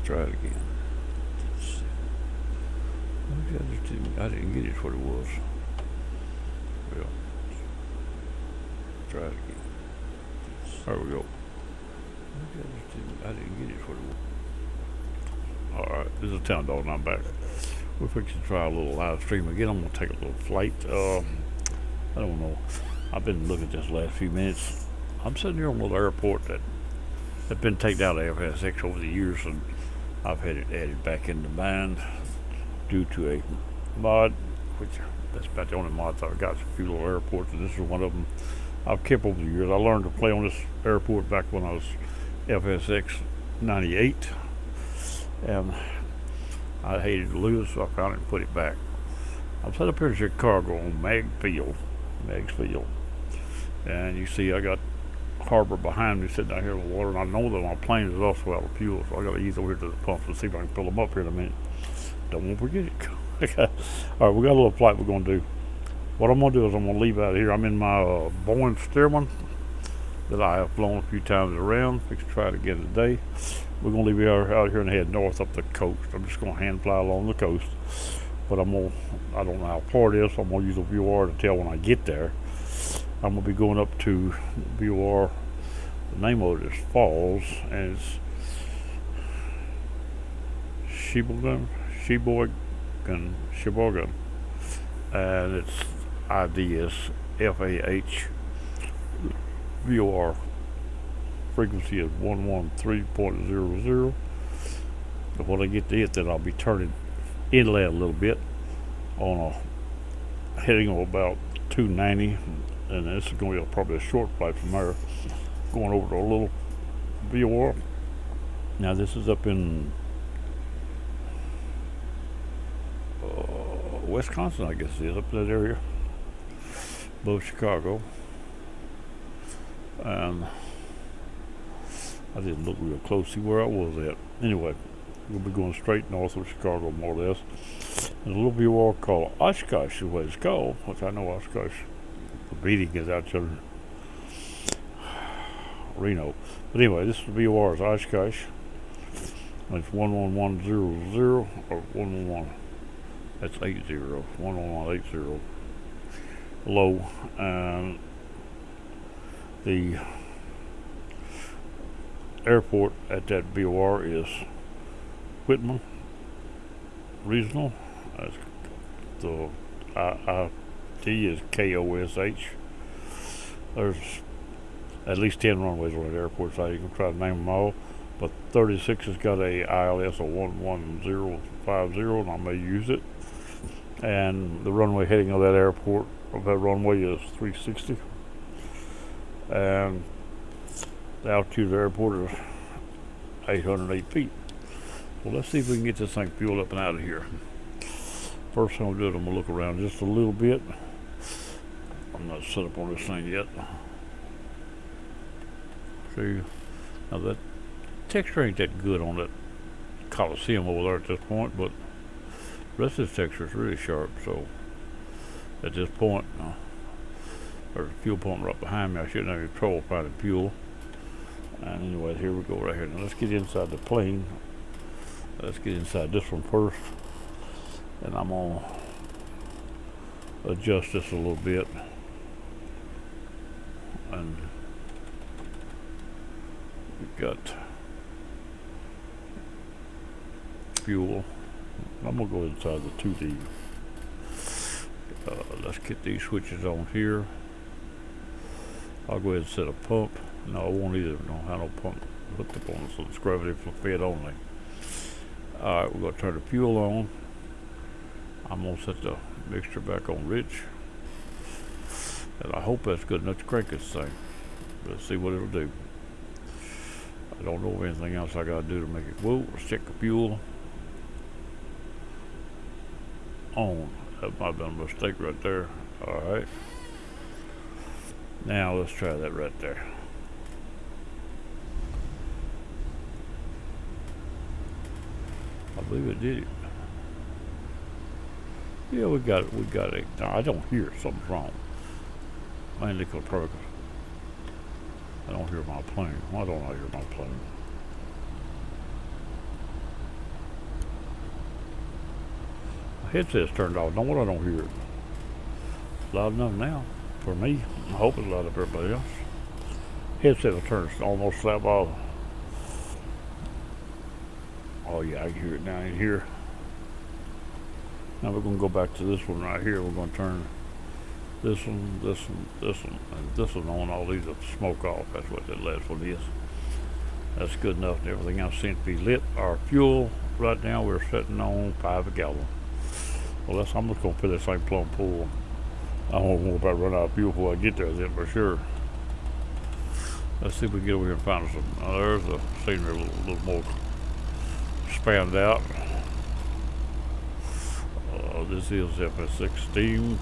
try it again. Let's see. I didn't get it what it was. Well, try it again. There we go. I didn't get it what it was. Alright, this is Town Dog and I'm back. We're fixing to try a little live stream again. I'm going to take a little flight. I don't know. I've been looking at this last few minutes. I'm sitting here on a little airport that's been taken out of FSX over the years, and I've had it added back into mine due to a mod, which that's about the only mods I've got. A few little airports, and this is one of them I've kept over the years. I learned to play on this airport back when I was FSX 98, and I hated to lose, so I found it and put it back. I'm set up here in Chicago on Meigs Field, and you see I got harbor behind me sitting out here in the water, and I know that my plane is also out of fuel, so I got to ease over here to the pumps and see if I can fill them up here in a minute. Don't want to forget it. All right, we got a little flight we're going to do. What I'm going to do is I'm going to leave out of here. I'm in my Boeing Stearman that I have flown a few times around. We can try it again today. We're going to leave out here and head north up the coast. I'm just going to hand fly along the coast, but I don't know how far it is, so I'm going to use a VOR to tell when I get there. I'm going to be going up to VOR. The name of it is Falls, and it's Sheboygan, and its ID is FAH. VOR frequency is 113.00. But when I get to it, then I'll be turning inland a little bit on a heading of about 290, and this is going to be probably a short flight from there, going over to a little VOR. Now this is up in Wisconsin, I guess it is, up in that area above Chicago. And I didn't look real close to see where I was at. Anyway, we'll be going straight north of Chicago, more or less. There's a little VOR called Oshkosh is what it's called, which I know Oshkosh, the beating is out there in Reno. But anyway, this VOR is Oshkosh. It's 11100 or 111. That's 80, 11180 low, and the airport at that VOR is Whitman Regional. The ID is KOSH. There's at least 10 runways on that airport, so you can try to name them all. But 36 has got a ILS of 11050, and I may use it. And the runway heading of that airport, of that runway, is 360. And the altitude of the airport is 808 feet. Well, let's see if we can get this thing fueled up and out of here. First thing I'll do is I'm going to look around just a little bit. I'm not set up on this thing yet. See, now that texture ain't that good on that Coliseum over there at this point, but the rest of this texture is really sharp. So at this point, there's a fuel pump right behind me. I shouldn't have any trouble finding fuel. And anyway, here we go right here. Now let's get inside the plane. Let's get inside this one first. And I'm going to adjust this a little bit. And we've got fuel. I'm going to go inside the 2D. Let's get these switches on here. I'll go ahead and set a pump. No, I won't either. Don't have no pump hooked up on it, so it's gravity fed only. Alright, we're going to turn the fuel on. I'm going to set the mixture back on rich. And I hope that's good enough to crank this thing. Let's see what it'll do. I don't know of anything else I got to do to make it whoa. Let's check the fuel on. That might have been a mistake right there. Alright. Now let's try that right there. I believe it did it. Yeah, we got it. No, I don't hear it. Something's wrong. Mainly because I don't hear my plane. Why don't I hear my plane? Headset's turned off. No wonder I don't hear it. It's loud enough now for me. I hope it's loud enough for everybody else. Headset will turn almost slap off. Oh yeah, I can hear it now in here. Now we're going to go back to this one right here. We're going to turn this one, this one, this one, and this one on. All these will smoke off. That's what that last one is. That's good enough, and everything else seems to be lit. Our fuel right now we're sitting on 5 a gallon. Well, I'm just going to put that same plumb pool. I don't know if I run out of fuel before I get there, then for sure. Let's see if we can get over here and find some. There's the scenery a little more spanned out. This is FS16.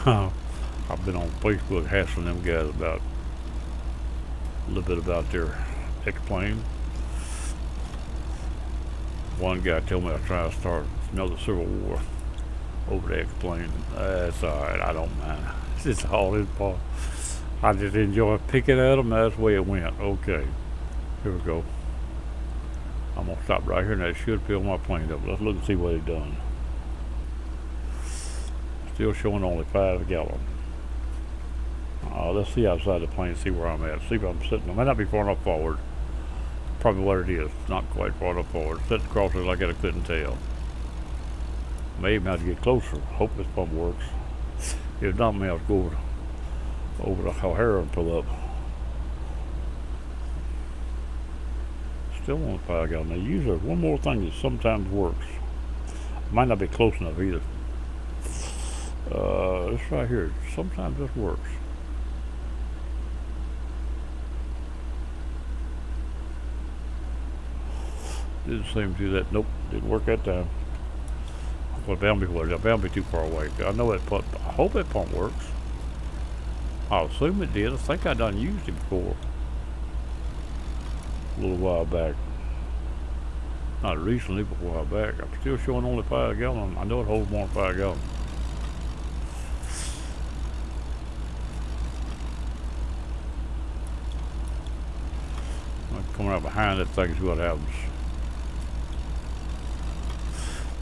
I've been on Facebook hassling them guys about a little bit about their X-plane. One guy told me I try to start another civil war over the X-plane. That's alright, I don't mind. It's all his fault. I just enjoy picking at them. That's the way it went. Okay, here we go. I'm gonna stop right here, and that should fill my plane up. Let's look and see what it done. Still showing only 5 a gallon. Let's see outside the plane, see where I'm at. See if I'm sitting. I might not be far enough forward. Probably what it is. Not quite far enough forward. Sitting across it like I couldn't tell. May even have to get closer. Hope this pump works. If not, may have to go over the O'Hara and pull up. Still on 5 gallon. Now usually one more thing that sometimes works. Might not be close enough either. This right here, sometimes this works. Didn't seem to do that. Nope, didn't work that time. Well, bound be too far away. I know that pump. I hope that pump works. I assume it did. I think I done used it before. A little while back. Not recently, but a while back. I'm still showing only 5 gallon. I know it holds more than 5 gallon. I'm coming out behind that thing, see what happens.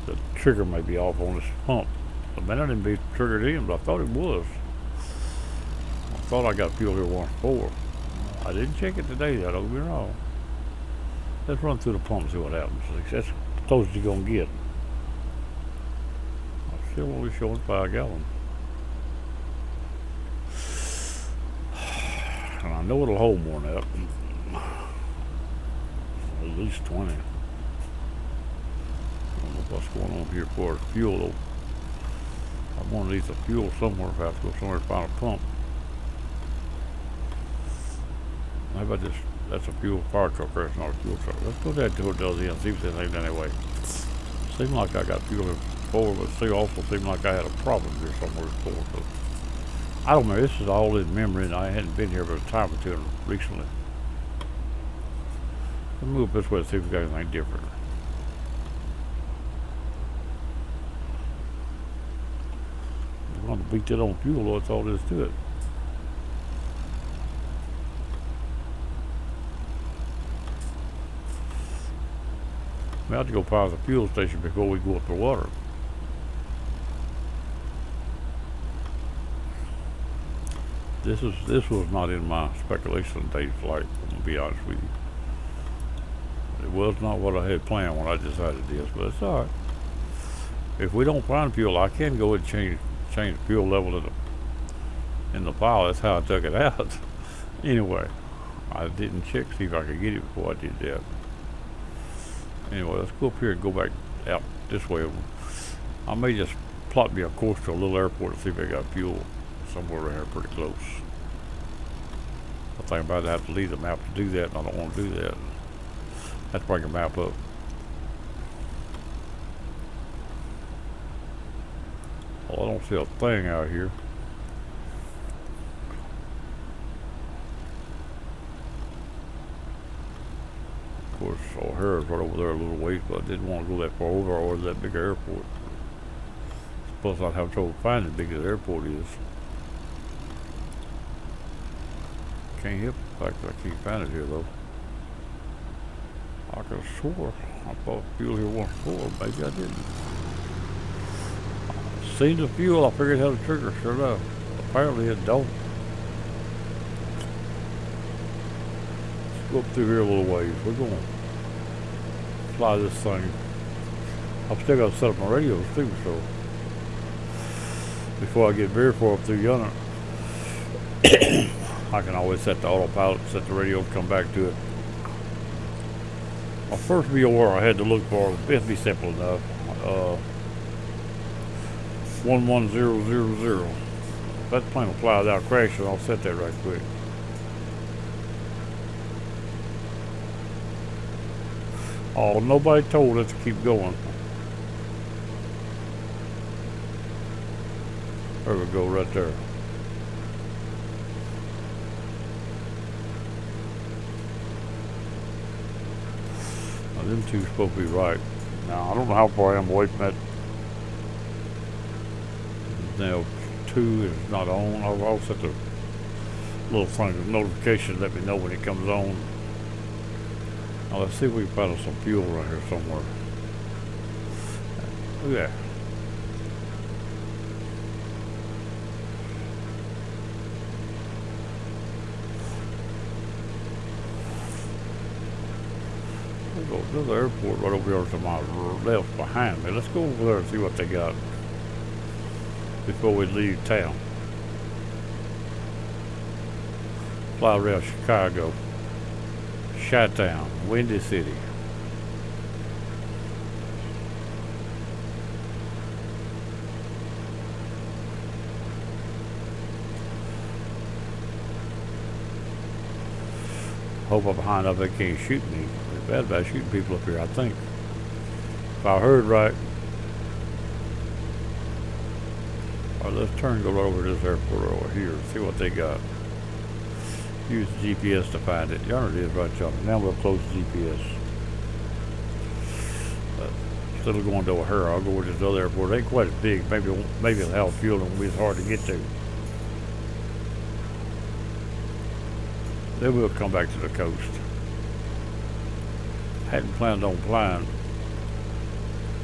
The trigger may be off on this pump. It may not even be triggered in, but I thought it was. I thought I got fuel here once before. I didn't check it today, though, don't get me wrong. Let's run through the pump and see what happens. That's the closest you're going to get. I'm still only showing 5 gallon. And I know it'll hold more than that. At least 20. I don't know what's going on here for fuel, though. I'm going to need some fuel somewhere if I have to go somewhere to find a pump. How about this? That's a fuel fire truck, that's not a fuel truck. Let's go down to it the other end, see if there's anything anyway. Seemed like I got fuel here before, but it also seemed like I had a problem here somewhere before. So I don't know, this is all in memory, and I hadn't been here but a time or two recently. Let's move this way to see if we got anything different. We're going to beat that on fuel, though, that's all there is to it. We have to go past the fuel station before we go up the water. This was not in my speculation day's flight, I'm gonna be honest with you. It was not what I had planned when I decided this, but it's alright. If we don't find fuel, I can go and change the fuel level in the pile. That's how I took it out. Anyway, I didn't check to see if I could get it before I did that. Anyway, let's go up here and go back out this way. I may just plot me a course to a little airport to see if I got fuel somewhere around here pretty close. I think I'm about to have to leave the map to do that, and I don't want to do that. I have to bring a map up. Well, I don't see a thing out here. Of course, O'Hara's right over there a little ways, but I didn't want to go that far over or that big airport. Plus, I'd have trouble finding how big the airport is. Can't help the fact that I can't find it here, though. I could have swore I bought fuel here once before. Maybe I didn't. Seen the fuel, I figured it had a trigger, sure enough. Apparently it don't. Let's go up through here a little ways. We're going to fly this thing. I've still got to set up my radios too, so before I get very far up through yonder, I can always set the autopilot, set the radio, come back to it. My first VOR I had to look for, it'd be simple enough. 11000. If that plane will fly without crashing, I'll set that right quick. Oh, nobody told us to keep going. There we go, right there. Now, them two supposed to be right. Now, I don't know how far I am away from that. Now, 2 is not on. I'll set the little thing of notification to let me know when it comes on. Now, let's see if we can find some fuel right here somewhere. Look at that. There's the airport right over there to my left behind me. Let's go over there and see what they got before we leave town. Fly around Chicago, Chi-Town, Windy City. Hope I'm behind up they can't shoot me. They're bad about shooting people up here, I think. If I heard right. Alright, let's turn and go right over to this airport over here and see what they got. Use the GPS to find it. Yonder it is right yonder. Now we'll close the GPS. Instead of going to O'Hare, I'll go to this other airport. It ain't quite as big. Maybe it'll have fuel and it'll be as hard to get to. Then we'll come back to the coast. Hadn't planned on flying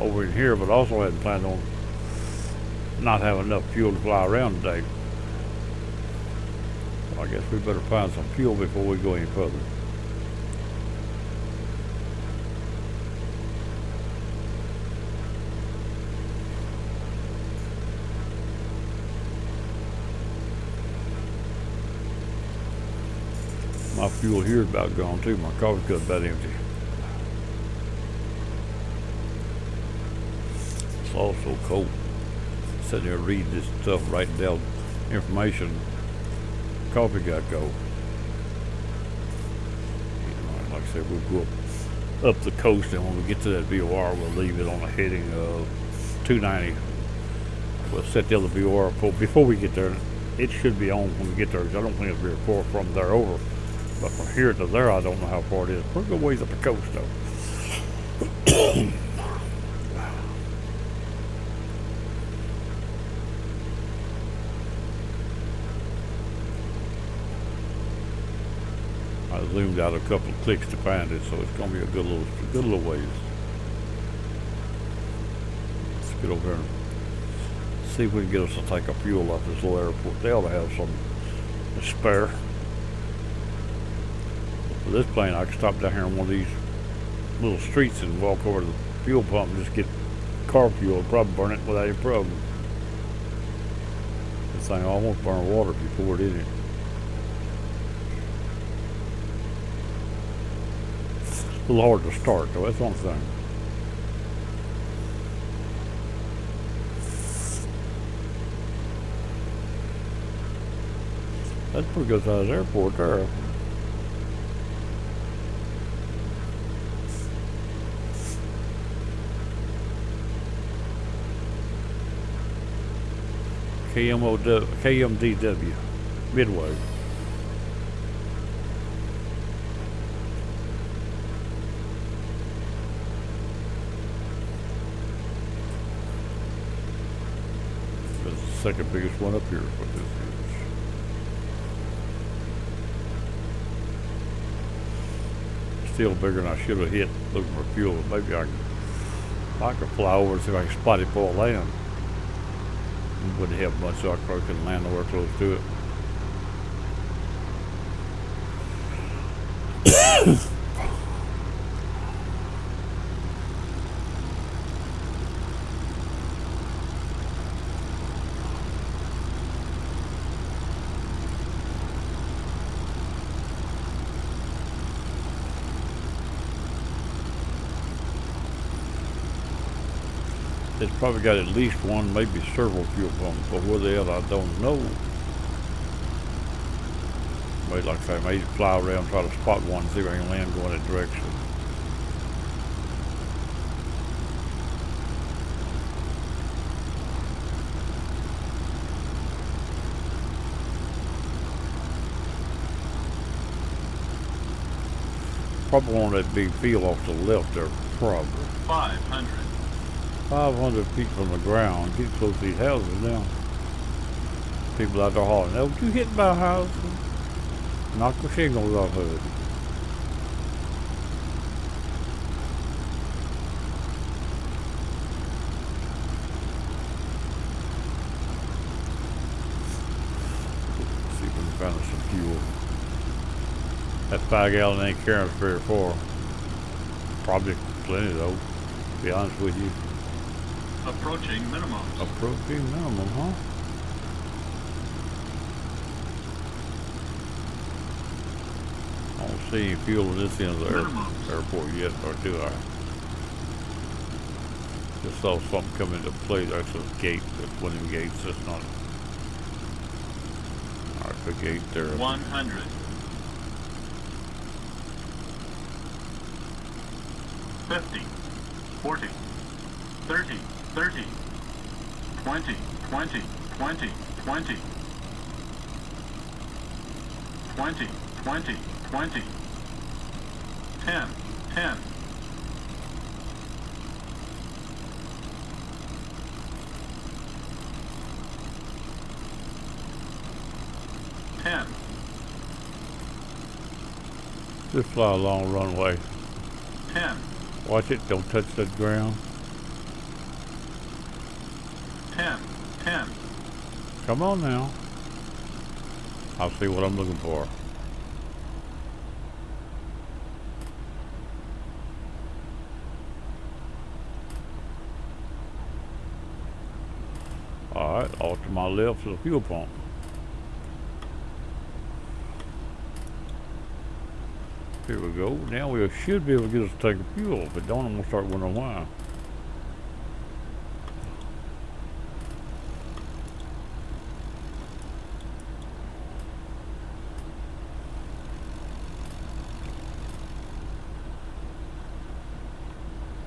over in here, but also hadn't planned on not having enough fuel to fly around today. So I guess we better find some fuel before we go any further. My fuel here is about gone too. My car's got about empty. It's also cold. Sitting here reading this stuff, writing down information. Coffee got cold. Like I said, we'll go up the coast, and when we get to that VOR, we'll leave it on a heading of 290. We'll set the other VOR before we get there. It should be on when we get there. I don't think it's very far from there over. But from here to there, I don't know how far it is. We're a good ways up the coast, though. I zoomed out a couple of clicks to find it, so it's going to be a good little ways. Let's get over here and see if we can get us to take a fuel off this little airport. They ought to have some to spare. For this plane, I can stop down here on one of these little streets and walk over to the fuel pump and just get car fuel and probably burn it without any problem. This thing almost burned water before it in it. A little hard to start, though, that's one thing. That's a pretty good sized airport there. KMDW, Midway. That's the second biggest one up here, what this is. still bigger than I should have hit looking for fuel. Maybe I could fly over and see if I can spot it before I land. It wouldn't help much, so I probably couldn't land nowhere close to it. It's probably got at least one, maybe several fuel pumps, but where they are, I don't know. But like I say, I may fly around, try to spot one, see if I can land going that direction. Probably on that big field off to the left there, probably. 500 feet from the ground, get close to these houses now. People out there hollering, "Oh, you hit my house?" Knock the shingles off of it. Let's see if we can find us some fuel. That 5 gallon ain't carrying us very far. Probably plenty though, to be honest with you. Approaching minimum. Approaching minimum, huh? I don't see any fuel at this end of the airport yet, or do I? Just saw something come into play. That's a gate. That's one of the gates. That's not. Alright, the gate there. 100. 50. 40. 30. 30. 20. 20. 20. 20. 20. 20. 20. 10. 10. 10. Just fly along the runway. 10. Watch it, don't touch that ground. 10. 10. Come on now. I'll see what I'm looking for. Alright, off to my left is a fuel pump. Here we go. Now we should be able to get us a tank of fuel. If it don't, I'm going to start wondering why.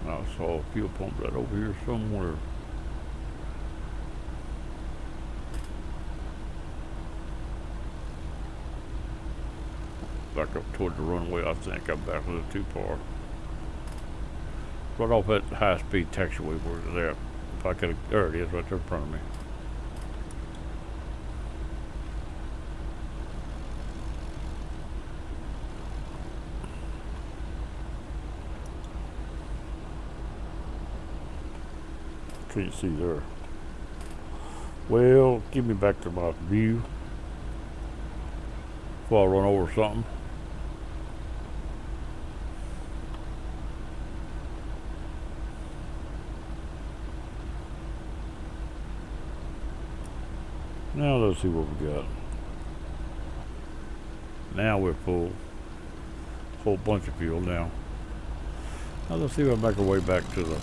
I saw a fuel pump right over here somewhere. Back up toward the runway, I think I'm back a little too far. Right off that high-speed taxiway where it's at. If I could, there it is, right there in front of me. Can't see there. Well, give me back to my view before I run over something. Now let's see what we got. Now we're full. Whole bunch of fuel now. Now let's see if I make our way back to the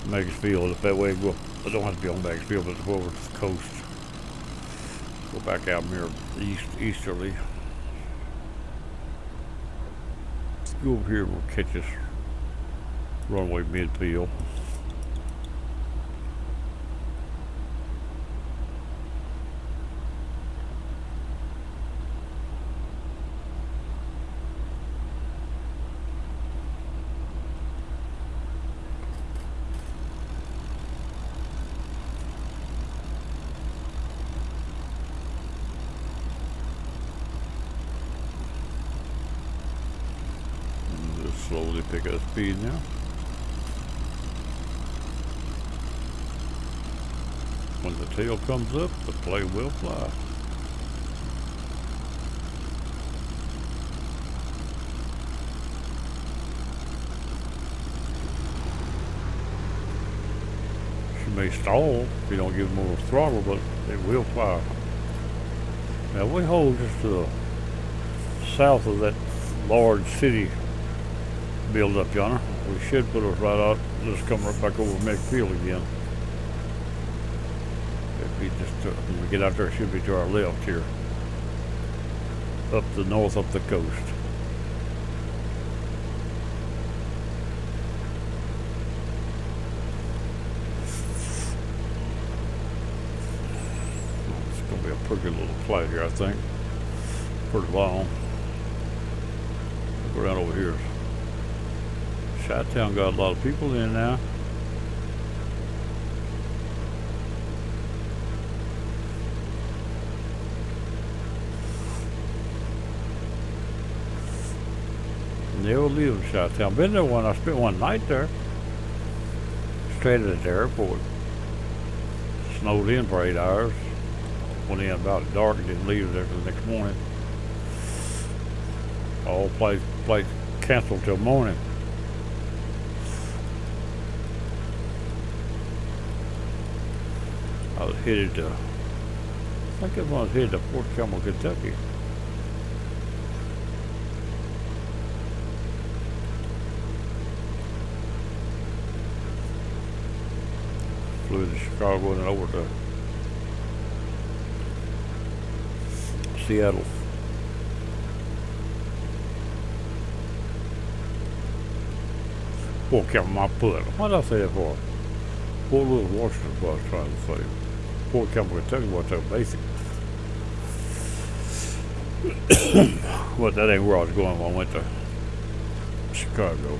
Meigs field. If that way, well, I don't have to be on Meigs field, but go over to the coast. Go back out near easterly. Go over here and we'll catch us runway midfield. slowly pick up speed now. When the tail comes up, the plane will fly. She may stall if you don't give them more throttle, but it will fly. Now we hold just to the south of that large city build up yonder. We should put us right out. Let's come right back over Meigs Field again. It'd be just when we get out there, it should be to our left here, up the north, up the coast. It's gonna be a pretty little flight here, I think. Pretty long. Go down over here. Chi-Town got a lot of people in now. Never leave Chi-Town. Been there I spent one night there. Straight at the airport. Snowed in for 8 hours. Went in about dark and didn't leave there till the next morning. All flights canceled till morning. I was headed to, I think I was headed to Fort Campbell, Kentucky. Flew to Chicago and then over to Seattle. Fort Campbell, my foot. What did I say that for? Fort Lewis, Washington, is what I was trying to say. Fort Campbell, Kentucky, was so basic. But that ain't where I was going when I went to Chicago.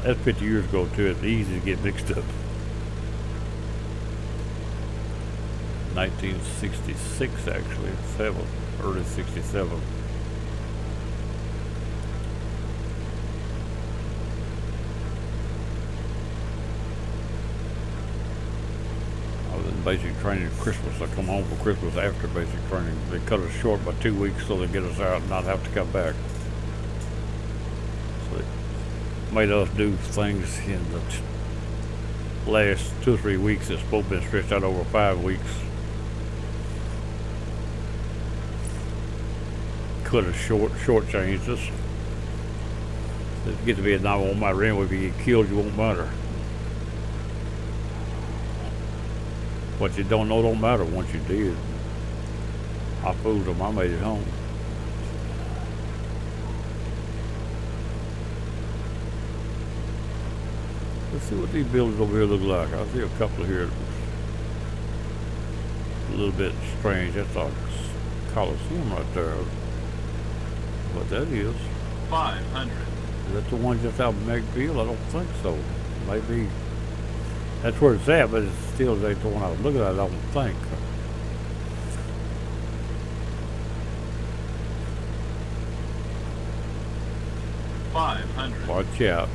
That's 50 years ago too. It's easy to get mixed up. 1966 actually, early 67. Basic training at Christmas. I come home for Christmas after basic training. They cut us short by 2 weeks so they get us out and not have to come back. So they made us do things in the last 2 or 3 weeks that's supposed to be stretched out over 5 weeks. Cut us short-changed us. If you get to Vietnam, it won't matter anyway. If you get killed, you won't matter. What you don't know don't matter once you did. I fooled them, I made it home. Let's see what these buildings over here look like. I see a couple here. A little bit strange. That's like Coliseum right there. What that is. 500. Is that the one just out of Meigs Field? I don't think so. Maybe. That's where it's at, but it's still the one I was looking at, I don't think. $500. Watch out.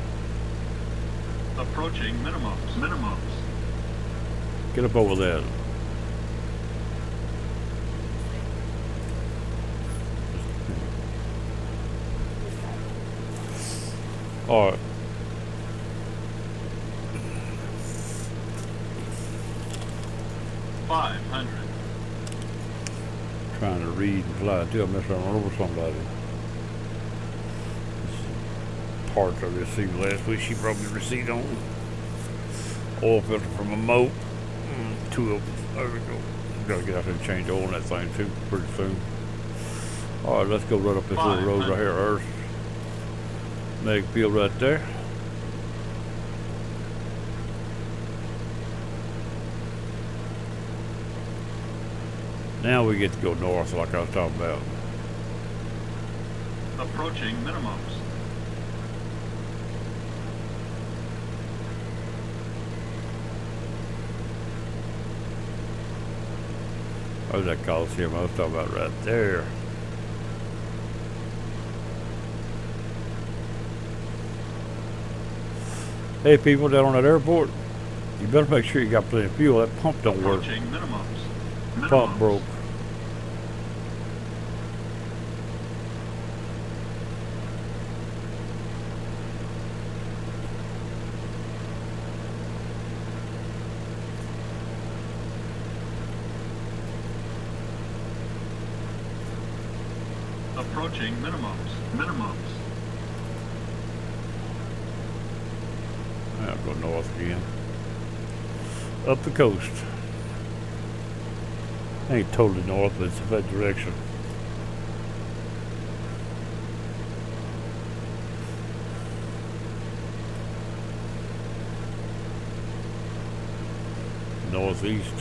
Approaching minimums. Get up over there. All right. $500. Trying to read and fly until I mess around and run over somebody. Parts I received last week. She brought me a receipt on. Oil filter from a moat. 2 of them. There we go. Gotta get out there and change oil in that thing too pretty soon. All right, let's go right up this little road right here. There's Meigs Field right there. Now we get to go north like I was talking about. Approaching minimums. There's that Coliseum I was talking about right there. Hey, people down on that airport, you better make sure you got plenty of fuel. That pump don't work. Approaching minimums. Minimums. Pump broke. Approaching minimums. Minimums. I'll go north again. Up the coast. Ain't totally north, but it's that direction. Northeast.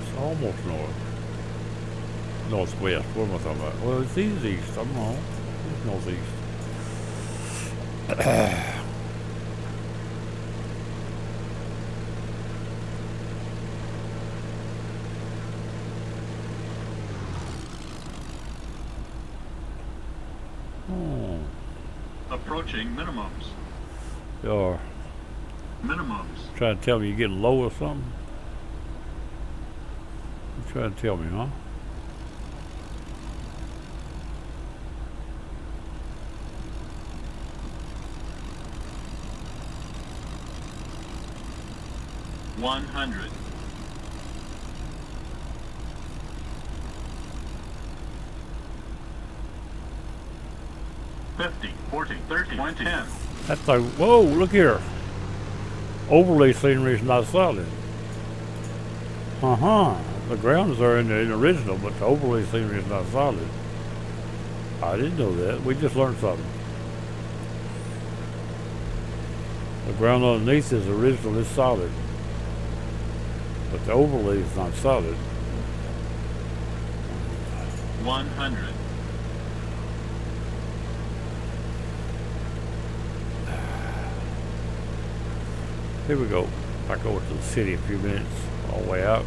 It's almost north. Northwest. What am I talking about? Well, it's east. I'm wrong. It's northeast. Oh, Approaching minimums. you're Minimums. trying to tell me you're getting low or something? You're trying to tell me, huh? $100. 50, 40, 30, 20, 10. That's like, whoa, look here. Overlay scenery is not solid. The grounds are in the original, but the overlay scenery is not solid. I didn't know that. We just learned something. The ground underneath is original, is solid. But the overlay is not solid. 100. Here we go. Back over to the city a few minutes, all the way out.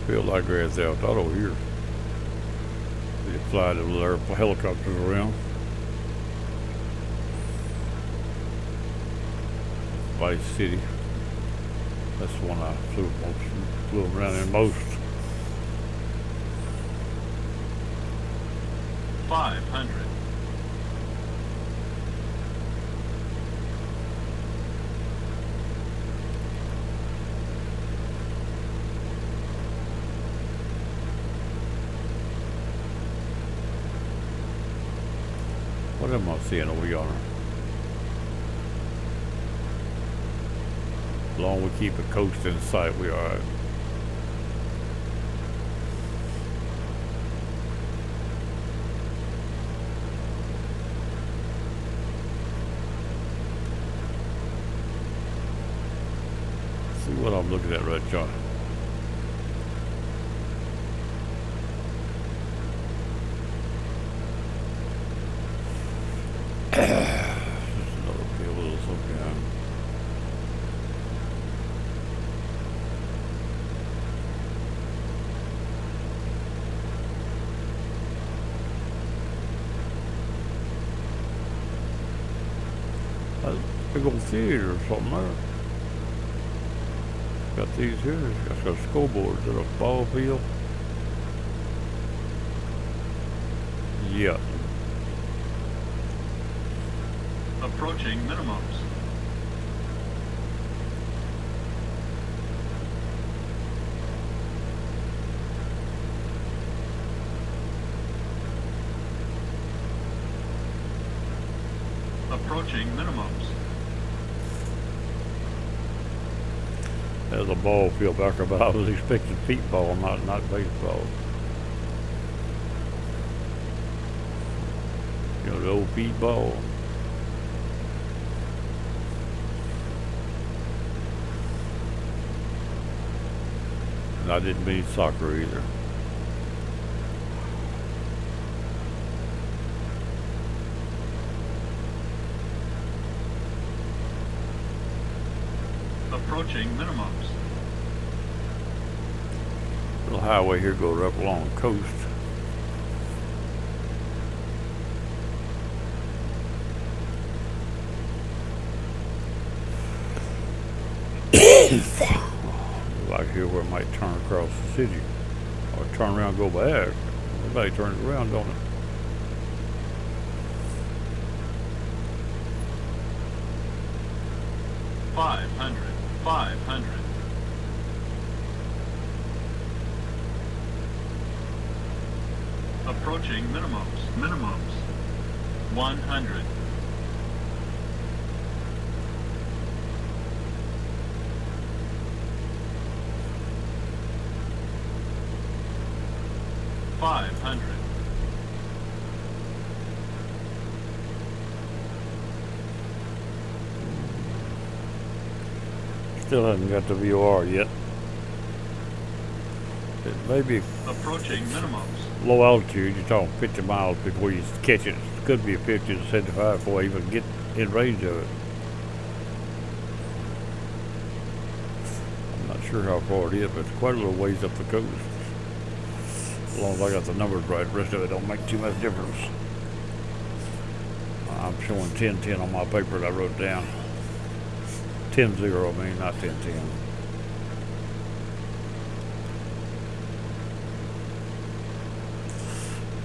Feel like we're at the out over here. They fly the little helicopters around. Vice City. That's the one I flew around in most. 500. What am I seeing over yonder? As long as we keep a coast in sight, we are alright. See what I'm looking at right yonder. Just another bill of some kind. That's a big old theater or something there. Got these here. It's got scoreboards at a ball field. Yeah. Approaching minimums. Approaching minimums. There's a ball field back there, but I was expecting feet ball, not baseball. You know, the old Pete ball. And I didn't mean soccer either. Approaching minimums. Little highway here goes up along the coast. Like here where it might turn across the city. Or turn around and go back. Everybody turns around, don't it? Five hundred. Approaching minimums. 100. 500. Still hasn't got the VOR yet. It may be Approaching minimums. low altitude. You're talking 50 miles before you catch it. It could be a 50 to 75 before you even get in range of it. I'm not sure how far it is, but it's quite a little ways up the coast. As long as I got the numbers right, the rest of it don't make too much difference. I'm showing 10-10 on my paper that I wrote down. 10-0, I mean, not 10-10.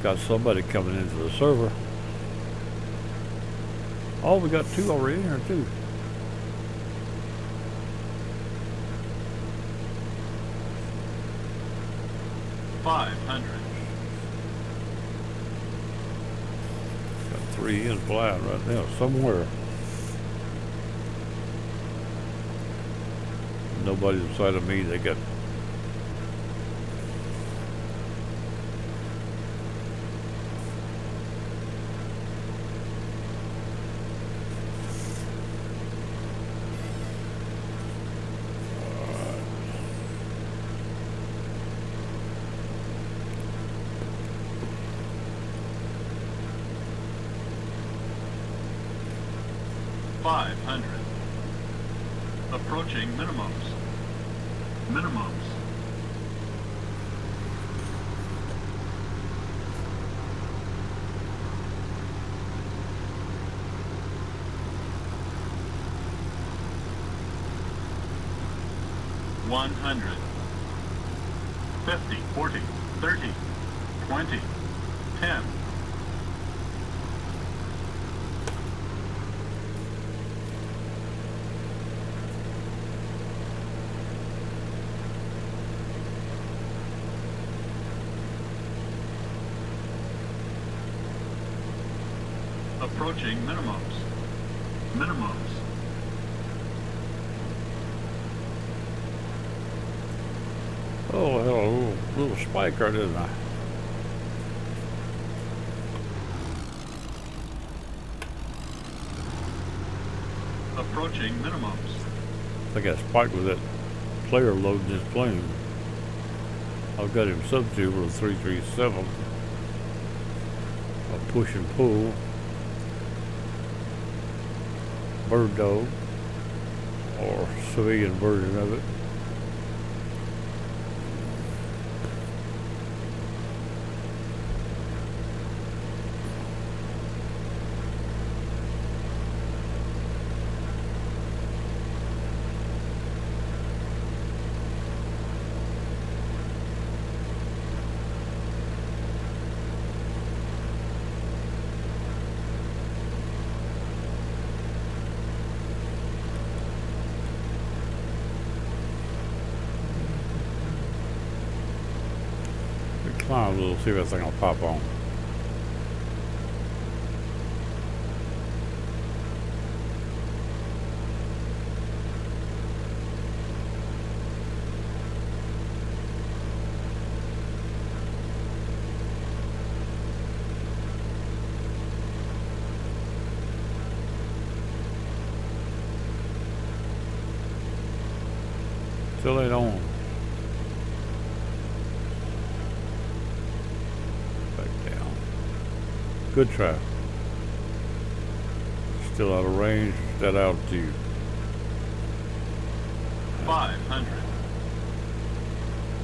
Got somebody coming into the server. Oh, we got two already in here too. $500. Got three in flying right now somewhere. Nobody's inside of me. They got $500. Approaching minimums. Minimums. $100. 50, 40, 30, 20, 10. Approaching minimums. Minimums. oh hell, a little spike right in there. Approaching minimums. I think that spike was that player loading his plane. I've got him substitute with a 337. A push and pull. Bird dog. Or civilian version of it. Climb a little, see if that thing will pop on. Still ain't on. Back down. Good try. Still out of range at that altitude. 500.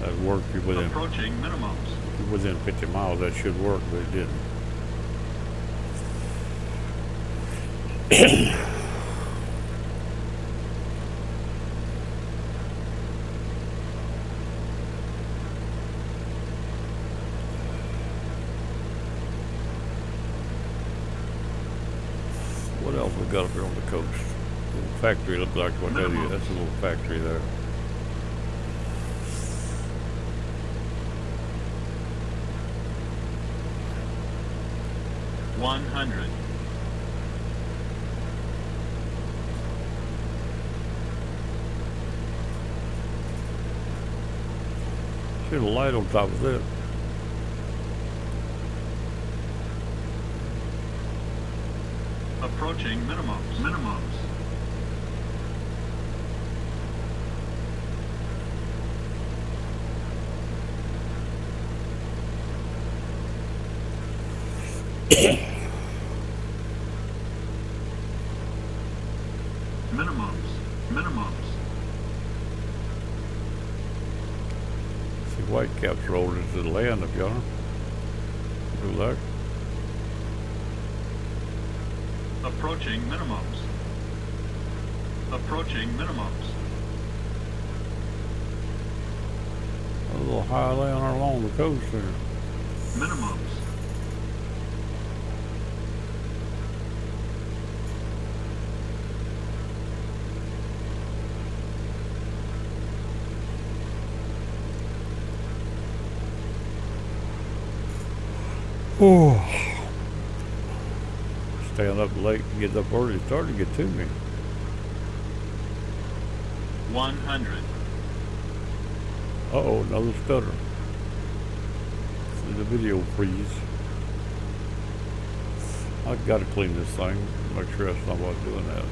That worked. You're within, Approaching minimums. you're within 50 miles. That should work, but it didn't. What else we got up here on the coast? Little factory looks like what that is. That's a little factory there. $100. See the light on top of that. Approaching minimums. Minimums. Minimums. Minimums. See whitecaps rolled into the land up yonder. Good luck. Approaching minimums. Approaching minimums. A little high land along the coast there. Minimums. Oh. Staying up late and getting up early starting to get to me. 100. Uh-oh, another stutter. See the video freeze. I've got to clean this thing. Make sure that's not what's doing that.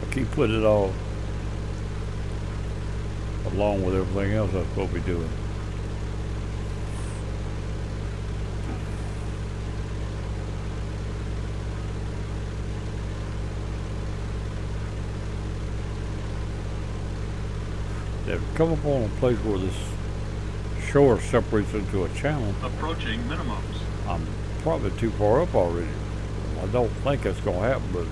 I keep putting it off along with everything else I'm supposed to be doing. They've come upon a place where this shore separates into a channel. Approaching minimums. I'm probably too far up already. I don't think that's going to happen, but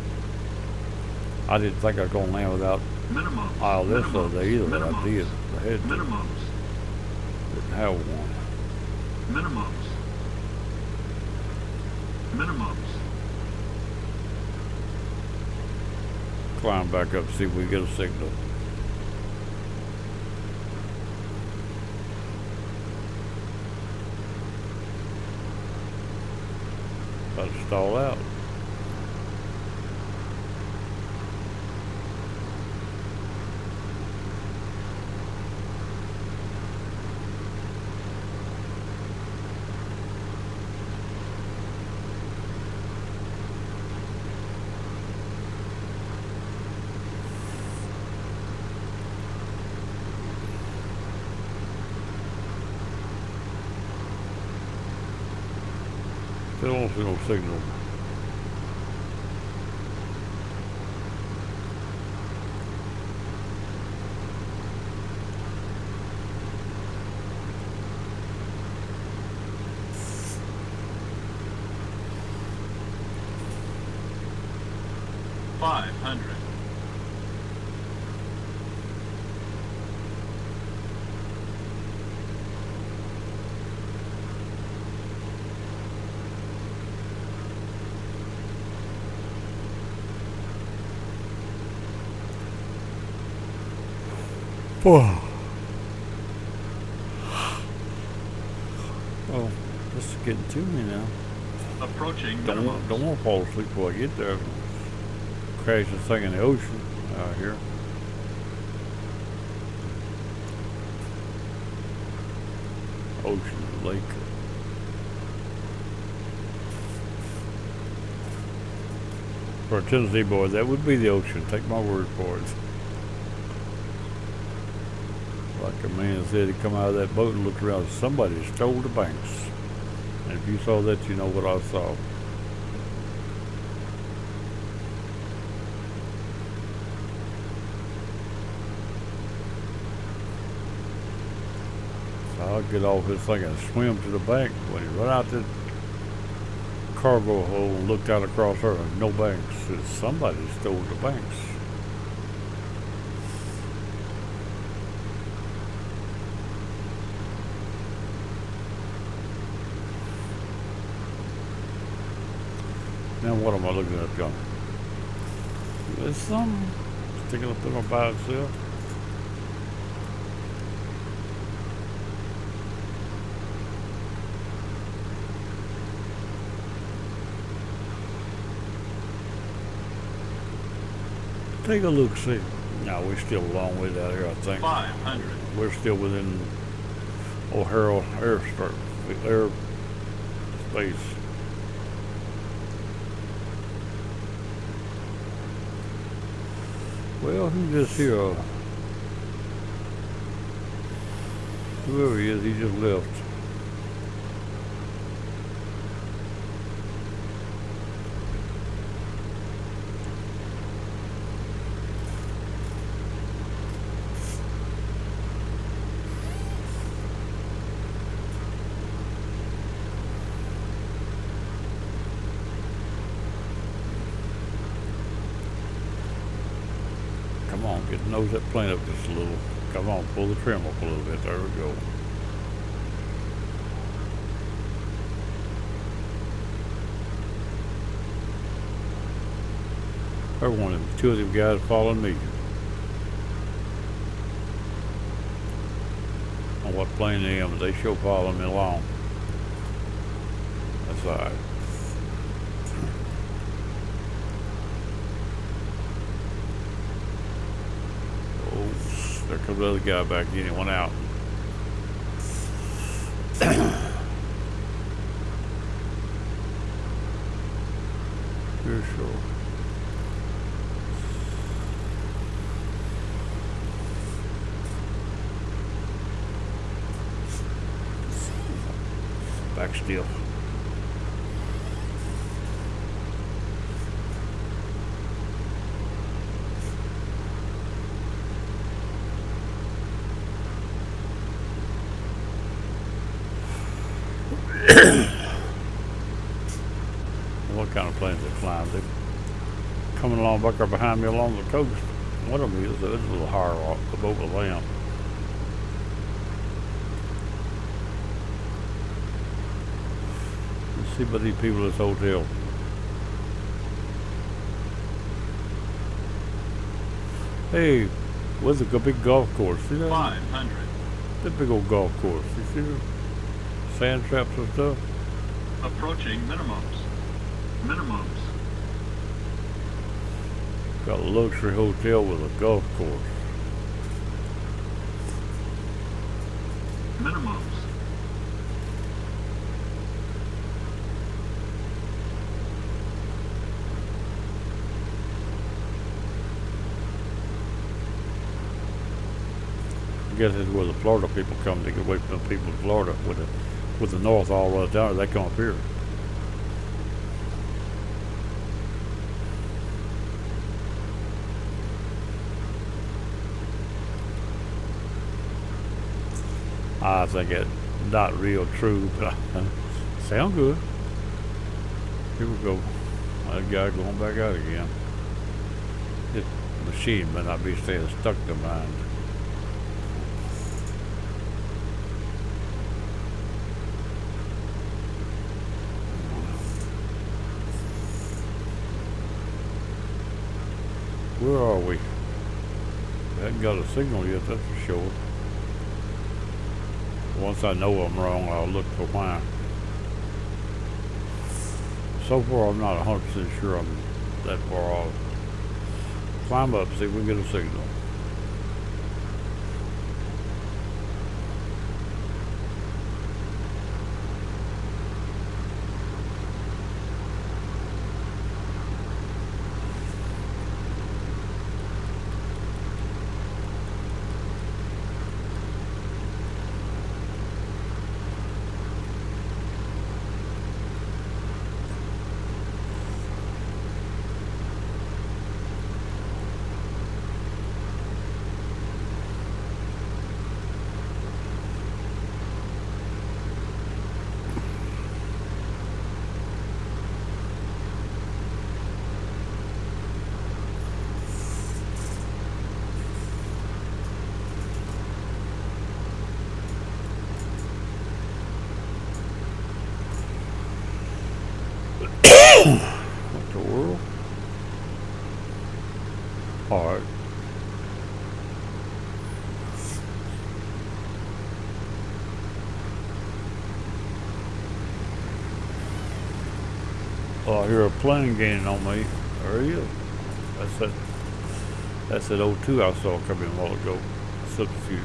I didn't think I was going to land without Minimums. all this other day either, but I Minimums. did. I had to. Minimums. Didn't have one. Minimums. Minimums. Climb back up, see if we get a signal. About to stall out. Still don't see no signal. $500. Oh, this is getting to me now. Approaching Don't minimums. want to fall asleep before I get there. Crash this thing in the ocean out here. Ocean, lake. For a Tennessee boy, that would be the ocean. Take my word for it. Like a man said, he come out of that boat and looked around. Somebody stole the banks. And if you saw that, you know what I saw. So I'll get off this thing and swim to the bank. When he run out that cargo hole and looked out across her, and no banks. Said somebody stole the banks. Now what am I looking up yonder? There's something sticking up there by itself. Take a look, see. No, we're still a long way out here, I think. 500. We're still within O'Hara air space. Well, he just here. Whoever he is, he just left. Come on, get the nose that plane up just a little. Come on, pull the trim up a little bit. There we go. Every one of them, two of them guys following me. On what plane they am, but they sure following me along. That's all right. There comes the other guy back in. He went out. Sure, sure. Back still. What kind of planes they flying? They're coming along back there behind me along the coast. One of them is a little higher off the boat with them. Let's see about these people at this hotel. Hey, where's the big golf course? See that? 500. That big old golf course. You see the sand traps and stuff? Approaching minimums. Minimums. Got a luxury hotel with a golf course. Minimums. I guess it's where the Florida people come to get away from the people in Florida with the north all right down. They come up here. I think it's not real true, but sound good. Here we go. That guy going back out again. His machine may not be staying stuck to mine. Where are we? We haven't got a signal yet, that's for sure. Once I know I'm wrong, I'll look for why. So far, I'm not 100% sure I'm that far off. Climb up, see if we can get a signal. Oh, I hear a plane gaining on me. There he is. That's that O2 I saw come in a while ago. Substituted.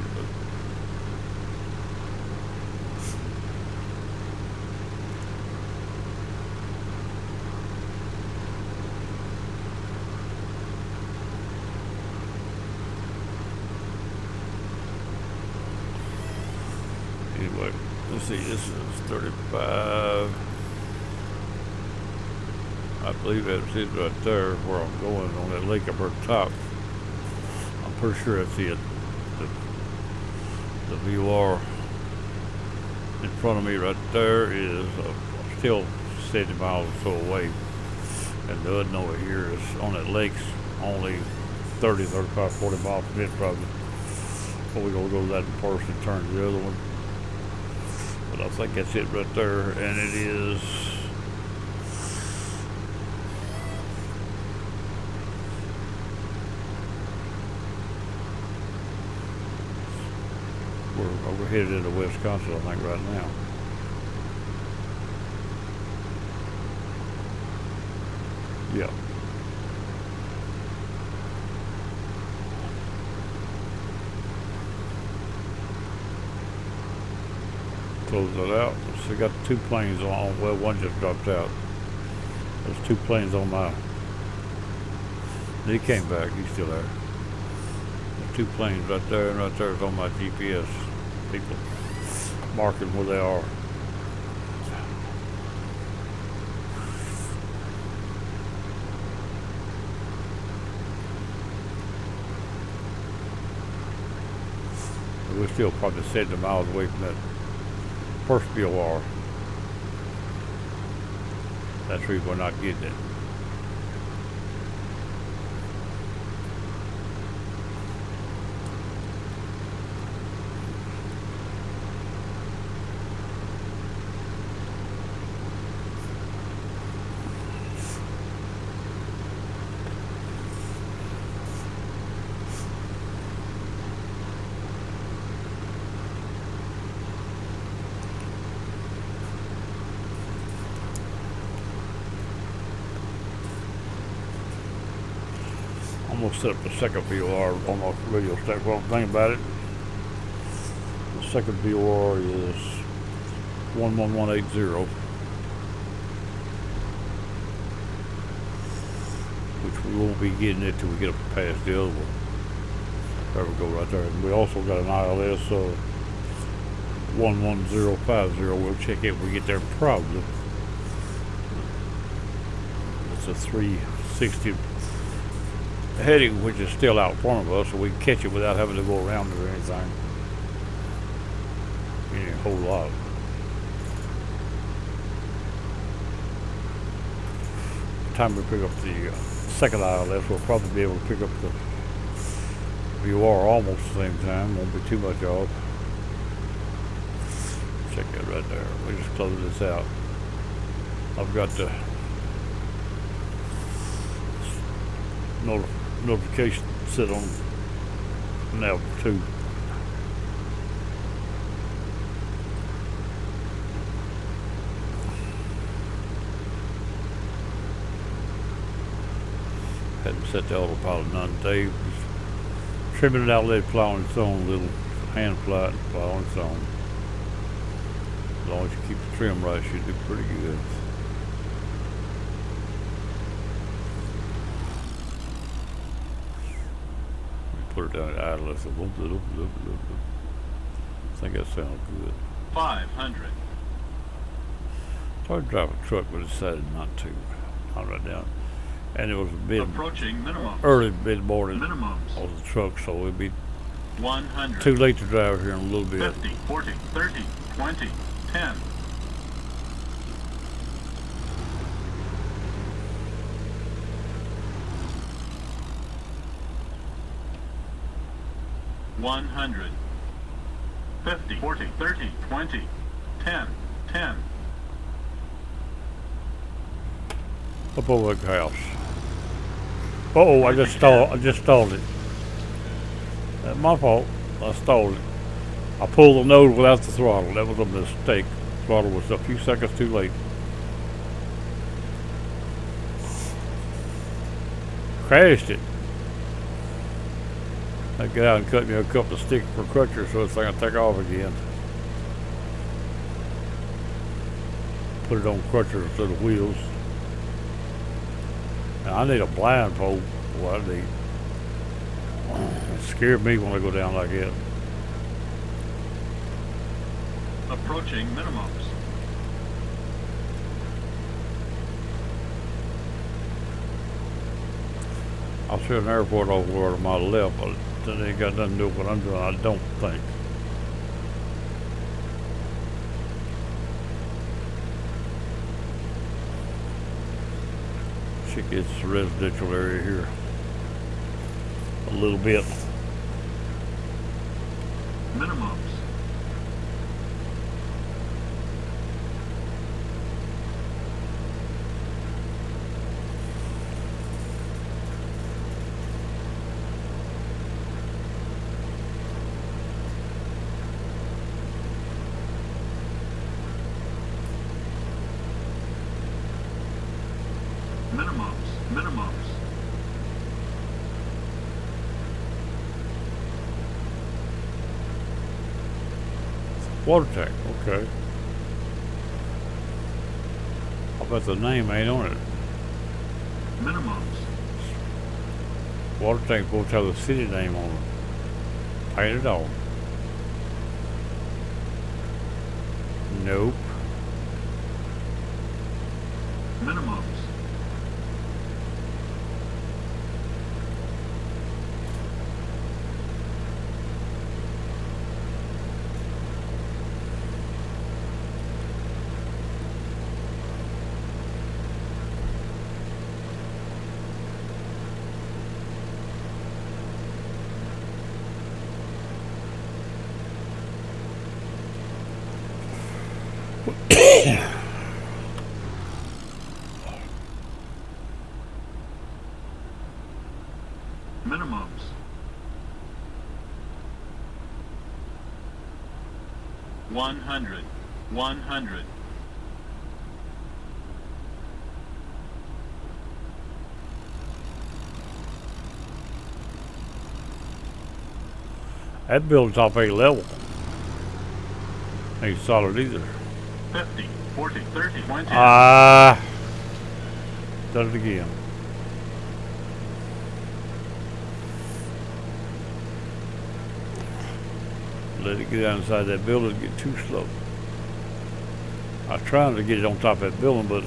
Anyway, let's see, this is 35. I believe that's it right there where I'm going on that lake up at the top. I'm pretty sure that's it. The VOR in front of me right there is still 70 miles or so away. And the other over here is on that lake's only 30, 35, 40 miles from it probably. So we're going to go to that first and turn to the other one. But I think that's it right there, and it is we're headed into Wisconsin, I think, right now. Yeah. Close that out. So we got 2 planes on. Well, one just dropped out. There's 2 planes on my. He came back. He's still there. There's 2 planes right there, and right there is on my GPS. People marking where they are. But we're still probably 70 miles away from that first VOR. That's the reason we're not getting it. I'm gonna set up the second VOR on my radio station. Well, think about it. The second VOR is 11180, which we won't be getting it till we get up past the other one. There we go, right there. And we also got an ILS 11050. We'll check it when we get there probably. It's a 360 heading, which is still out in front of us, so we can catch it without having to go around it or anything. A whole lot. By the time we pick up the second ILS, we'll probably be able to pick up the VOR almost the same time. Won't be too much off. Check that right there. We just close this out. I've got the notification set on now 2. Hadn't set the autopilot none today. Trimming it out, let it fly on its own, little hand fly and fly on its own. As long as you keep the trim right, it should do pretty good. Put it down at idle. I think that sounds good. 500. Tried to drive a truck, but decided not to. Not right down. And it was a bit Approaching minimum. early mid-morning Minimums. on the truck, so it'd be 100. too late to drive here in a little bit. 50, 40, 30, 20, 10. $100. 50, 40, 30, 20, 10, 10. Up over the house. Uh-oh, I just stalled it. That's my fault. I stalled it. I pulled the nose without the throttle. That was a mistake. Throttle was a few seconds too late. Crashed it. I get out and cut me a couple of sticks for crutcher so it's gonna take off again. Put it on crutcher instead of wheels. Now I need a blindfold. What I need. It scared me when I go down like that. Approaching minimums. I'll see an airport over to my left, but that ain't got nothing to do with what I'm doing, I don't think. Check its residential area here. A little bit. Minimums. Minimums. Water tank, okay. I bet the name ain't on it. Minimums. Water tank supposed to have the city name on it. Painted on. Nope. Minimums. Minimums. $100. That building top ain't level. Ain't solid either. 50, 40, 30, 20. Done it again. Let it get down inside that building and get too slow. I was trying to get it on top of that building, but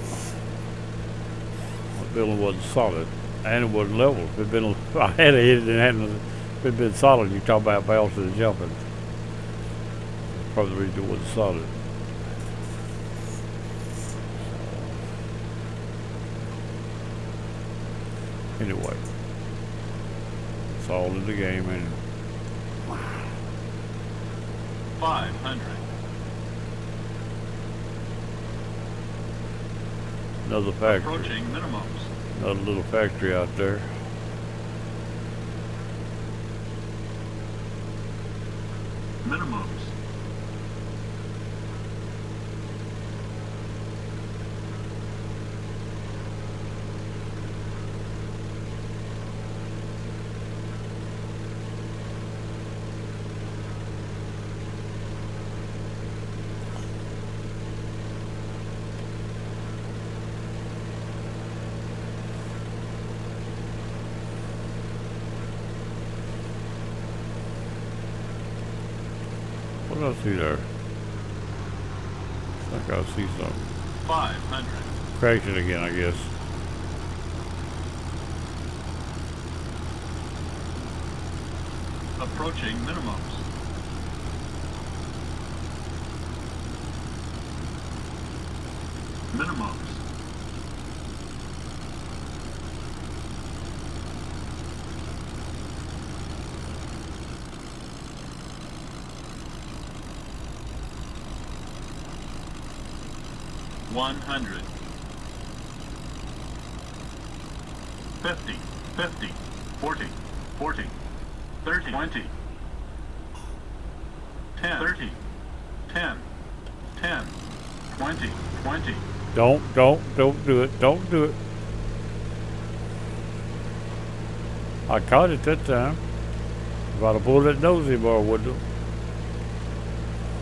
the building wasn't solid and it wasn't level. If it'd been, I had to hit it and it hadn't, if it'd been solid, you talk about bouncing and jumping. Probably the reason it wasn't solid. Anyway, it's all in the game, and 500. another factory. Approaching minimums. Another little factory out there. Minimums. What did I see there? I think I see something. 500. Crashing again, I guess. Approaching minimums. Minimums. $100. 50, 50, 40, 40, 30, 20, 10, 30, 10, 10, 20, 20. Don't do it. Don't do it. I caught it that time. If I'd have pulled that nosy bar, wouldn't have.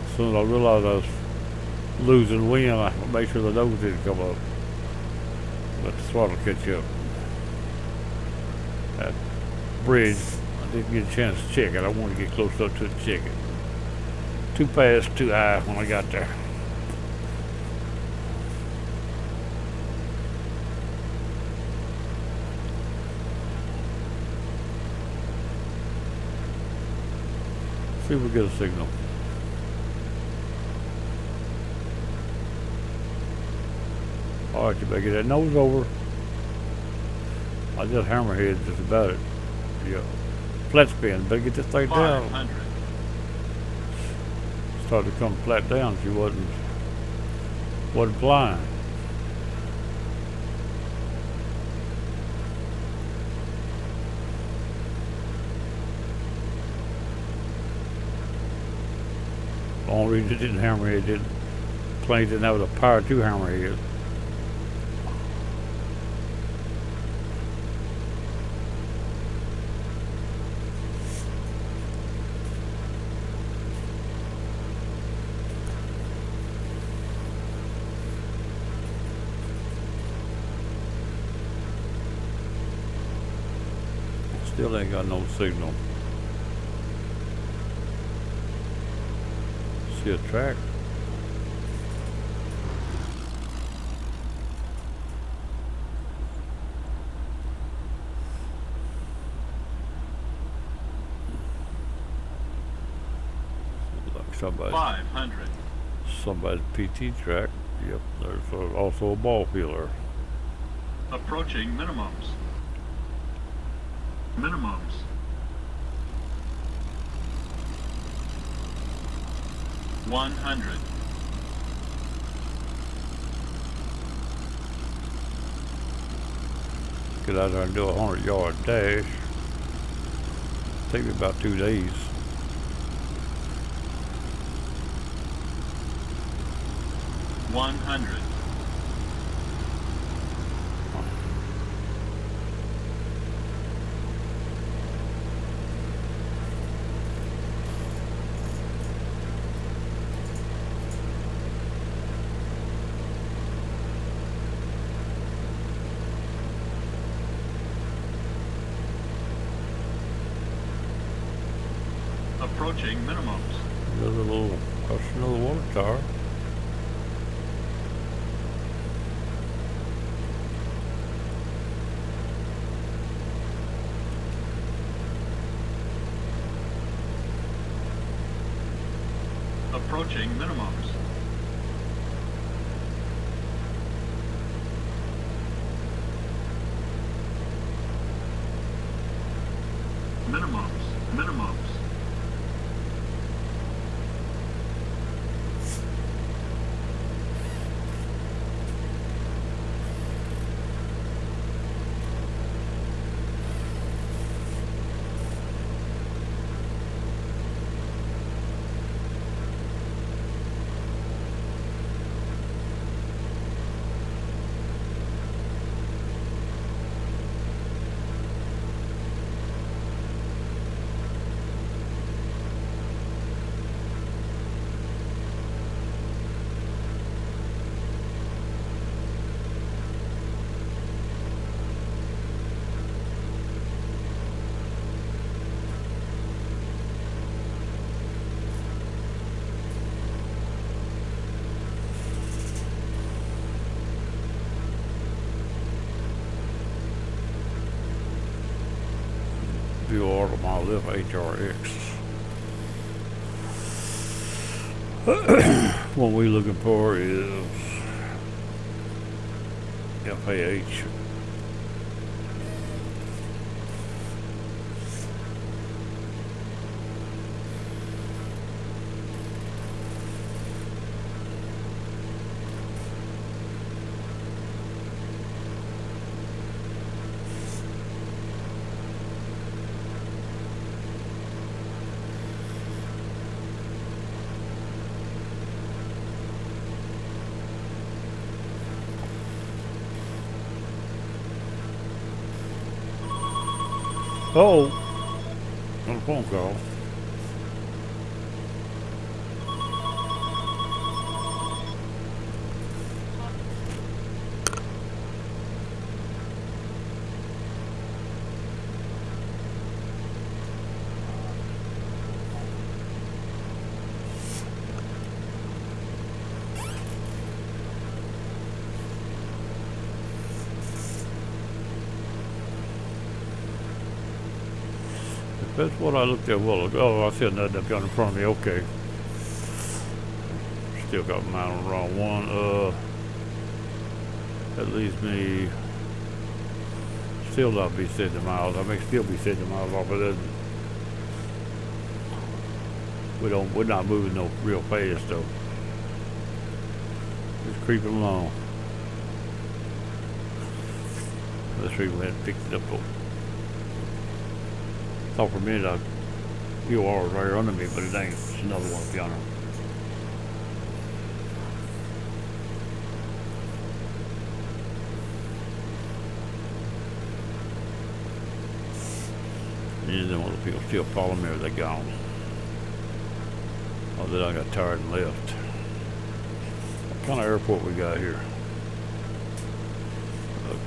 As soon as I realized I was losing wind, I made sure the nose didn't come up. Let the throttle catch up. That bridge, I didn't get a chance to check it. I wanted to get close up to it and check it. Too fast, too high when I got there. See if we get a signal. All right, you better get that nose over. I just hammerhead just about it. Yeah. Flat spin. Better get this thing down. 500. Started to come flat down. She wasn't flying. The only reason it didn't hammerhead, plane didn't have the power to hammerhead. Still ain't got no signal. See a track? Like 500. somebody's PT track. Yep, there's also a ball fielder. Approaching minimums. Minimums. 100. Get out there and do a 100-yard dash. Take me about 2 days. $100. Approaching minimums. Another water tower. Approaching minimums. Minimums. View order my left HRX. What we looking for is FAH. Oh, another phone call. That's what I looked at a while ago. Oh, I said nothing up in front of me. Okay. Still got mine on the wrong one. That leaves me still not be 70 miles. I may still be 70 miles off of that. We're not moving no real fast though. Just creeping along. Let's see if we hadn't picked it up though. Thought for a minute I UR was right under me, but it ain't. It's another one up yonder. And then one of the people still following me, or they gone. Oh, then I got tired and left. What kind of airport we got here?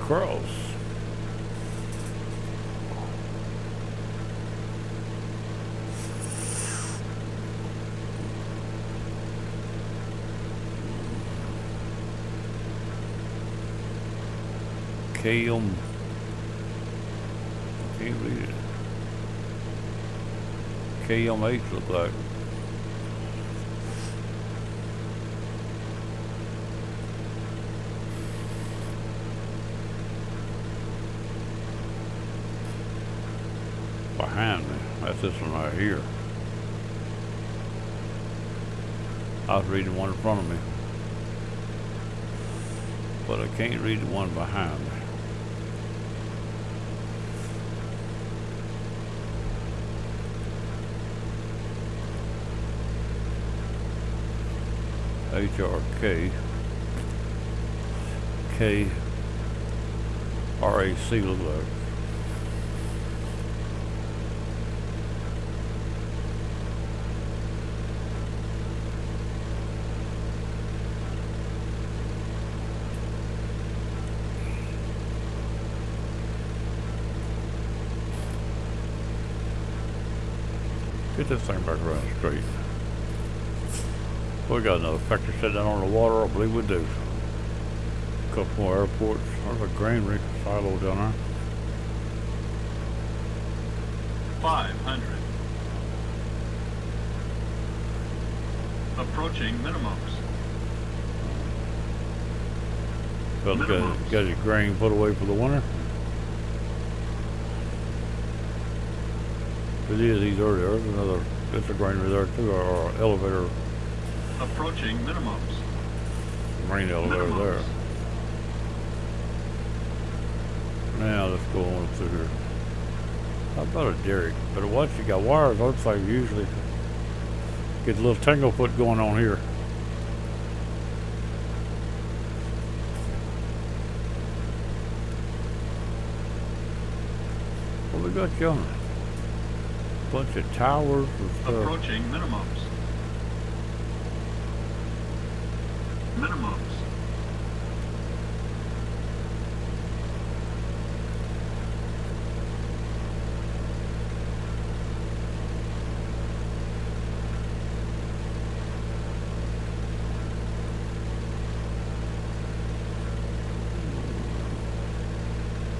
Across. KM. Can't read it. KMH look like. Behind me. That's this one right here. I was reading one in front of me, but I can't read the one behind me. HRK KRAC look like. Get this thing back around straight. We got another factory set down on the water, I believe we do. A couple more airports. There's a granary silo down there. 500. Approaching minimums. Fella got his grain put away for the winter. It is, he's early. There's another, it's a granary there too, or elevator. Approaching minimums. Grain elevator there. Now let's go on through here. How about a derrick? But once you got wires, looks like you usually get a little tanglefoot going on here. What we got you on? Bunch of towers and stuff. Approaching minimums. Minimums.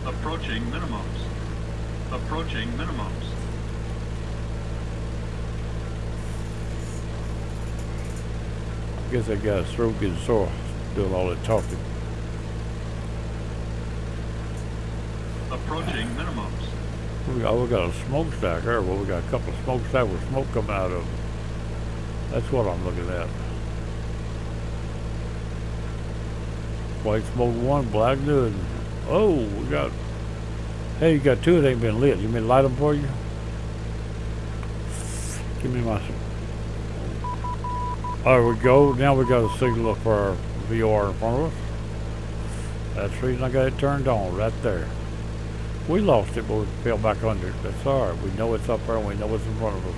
Approaching minimums. Approaching minimums. I guess that guy's throat getting sore doing all that talking. Approaching minimums. We got a smokestack there. Well, we got a couple of smokestacks with smoke coming out of them. That's what I'm looking at. White smoke one, black good. Oh, we got. Hey, you got two that ain't been lit. You mean light them for you? Give me my. There we go. Now we got a signal for our VR in front of us. That's the reason I got it turned on right there. We lost it, but we fell back under it. That's all right. We know it's up there, and we know it's in front of us.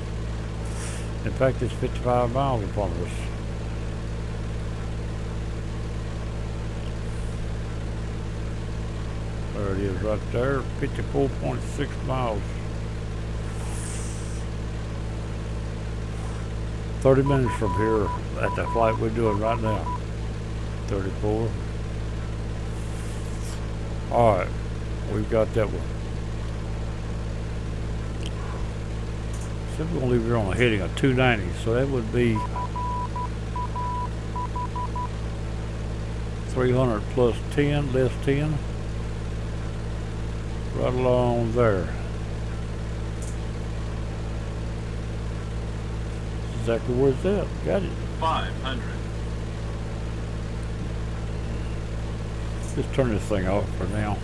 In fact, it's 55 miles in front of us. There it is right there, 54.6 miles. 30 minutes from here at the flight we're doing right now. 34. Alright, we've got that one. So we're going to leave here on a heading of 290, so that would be 300 plus 10, less 10. Right along there. Exactly where it's at. Got it. 500. Just turn this thing off for now.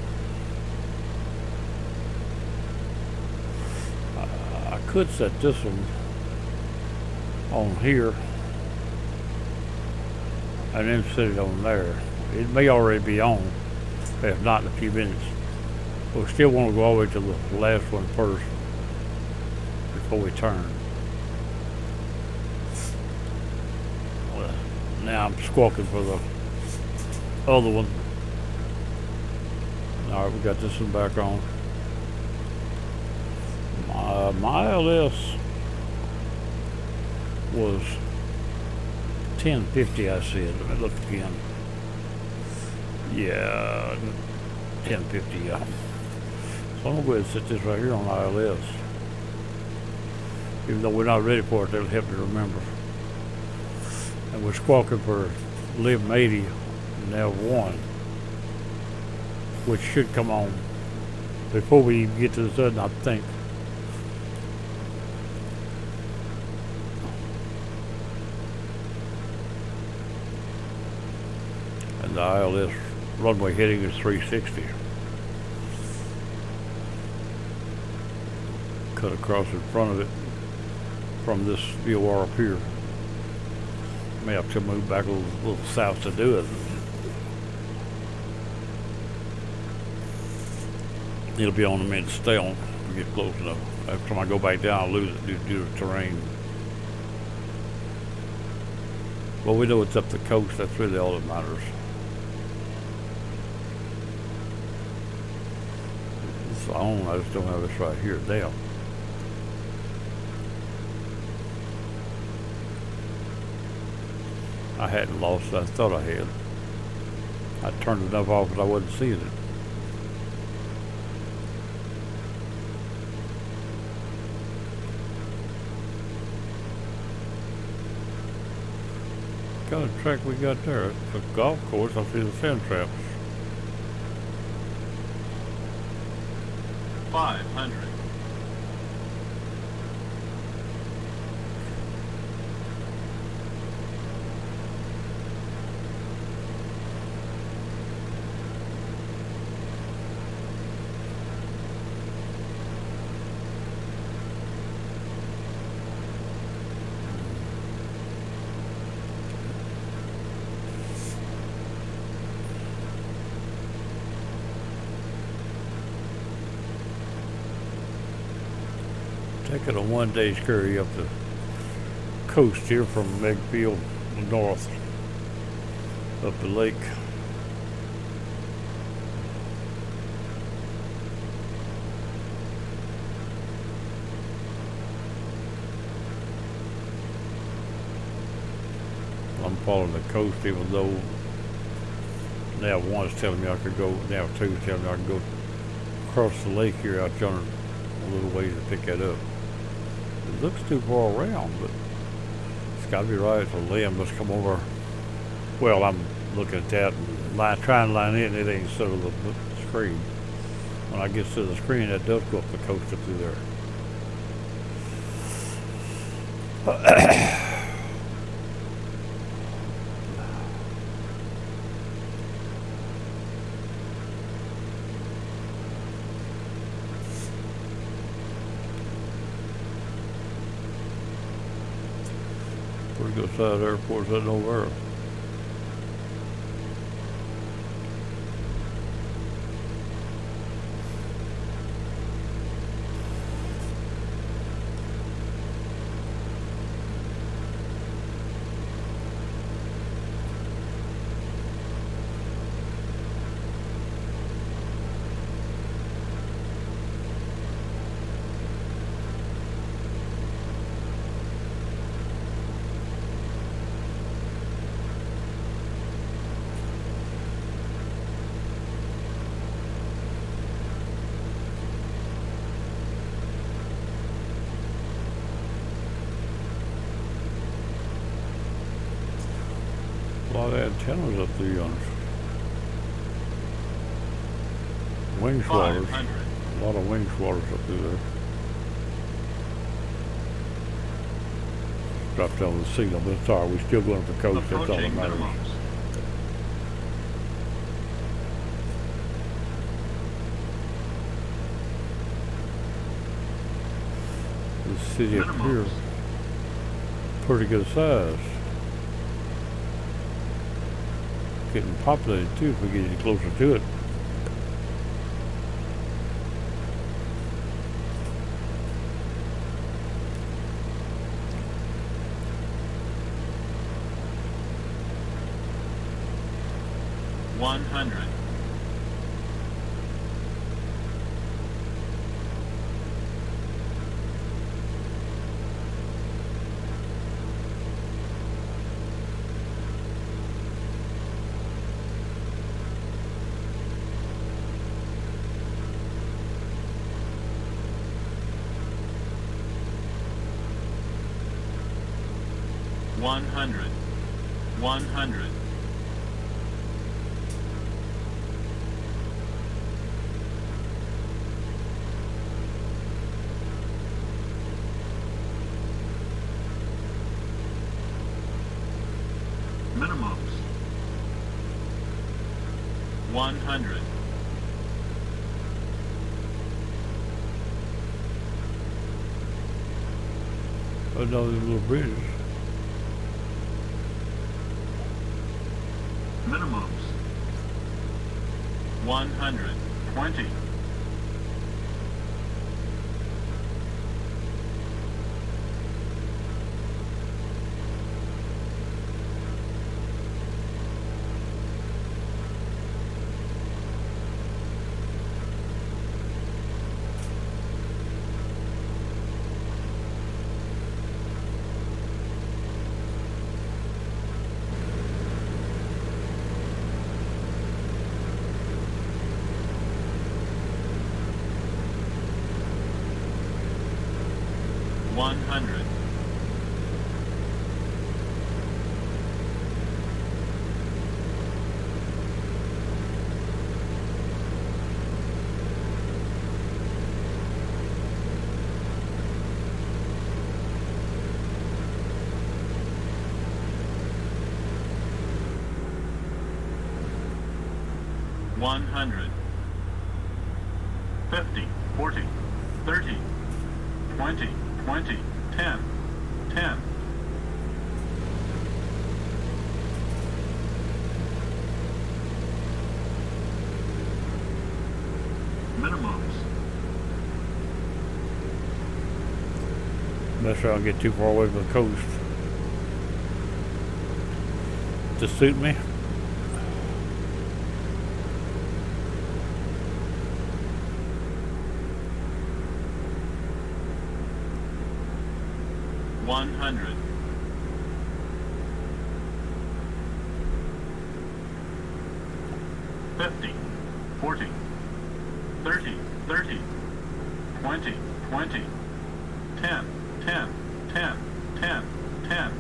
I could set this one on here and then set it on there. It may already be on, if not in a few minutes. We still want to go all the way to the last one first before we turn. Well, now I'm squawking for the other one. Alright, we got this one back on. My ILS was 1050, I said. Let me look again. Yeah, 1050, yeah. So I'm going to go ahead and set this right here on ILS. Even though we're not ready for it, that'll help me remember. And we're squawking for LIM 80 nav 1, which should come on before we even get to the sudden, I think. And the ILS runway heading is 360. Cut across in front of it from this VOR up here. May have to move back a little south to do it. It'll be on the minute to stay on if we get close enough. Every time I go back down, I'll lose it due to the terrain. Well, we know it's up the coast. That's really all that matters. It's on. I just don't have this right here down. I hadn't lost it. I thought I had. I turned enough off that I wasn't seeing it. What kind of track we got there? It's a golf course. I see the sand traps. 500. Taking a one-day scurry up the coast here from Megfield north up the lake. I'm following the coast, even though now one is telling me I could go, now two is telling me I can go across the lake here out yonder a little ways to pick that up. It looks too far around, but it's got to be right. So Liam must come over. Well, I'm looking at that and trying to line it, and it ain't set of the screen. When I get to the screen, that does go up the coast up through there. Pretty good size airport sitting over there. lot of antennas up there on wing swatters. 500. A lot of wing swatters up through there. Dropped down the signal, but it's alright. We're still going up the coast. That's all that Approaching matters. minimums. The city up here, Minimums. pretty good size. Getting populated too if we get any closer to it. One hundred. One hundred. 100. Minimums. 100. Another little bridges. Minimums. 120. One hundred. One hundred. 50, 40, 30, 20, 20, 10, 10. Minimums. Make sure I don't get too far away from the coast. To suit me. One hundred. 50, 40, 30, 30, 20, 20, 10, 10, 10, 10, 10.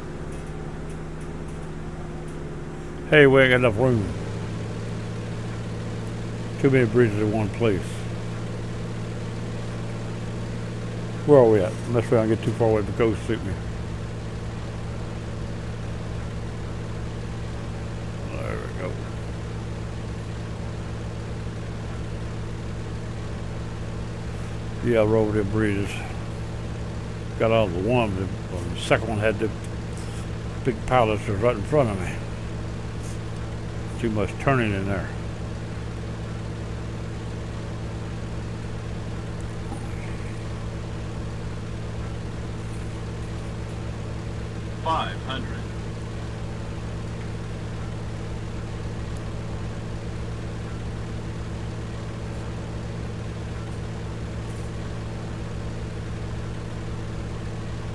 Hey, we ain't got enough room. Too many bridges in one place. Where are we at? Unless we don't get too far away from the coast, suit me. There we go. Yeah, I rode them bridges. Got out of the one, the second one had the big pilots was right in front of me. Too much turning in there. Five hundred.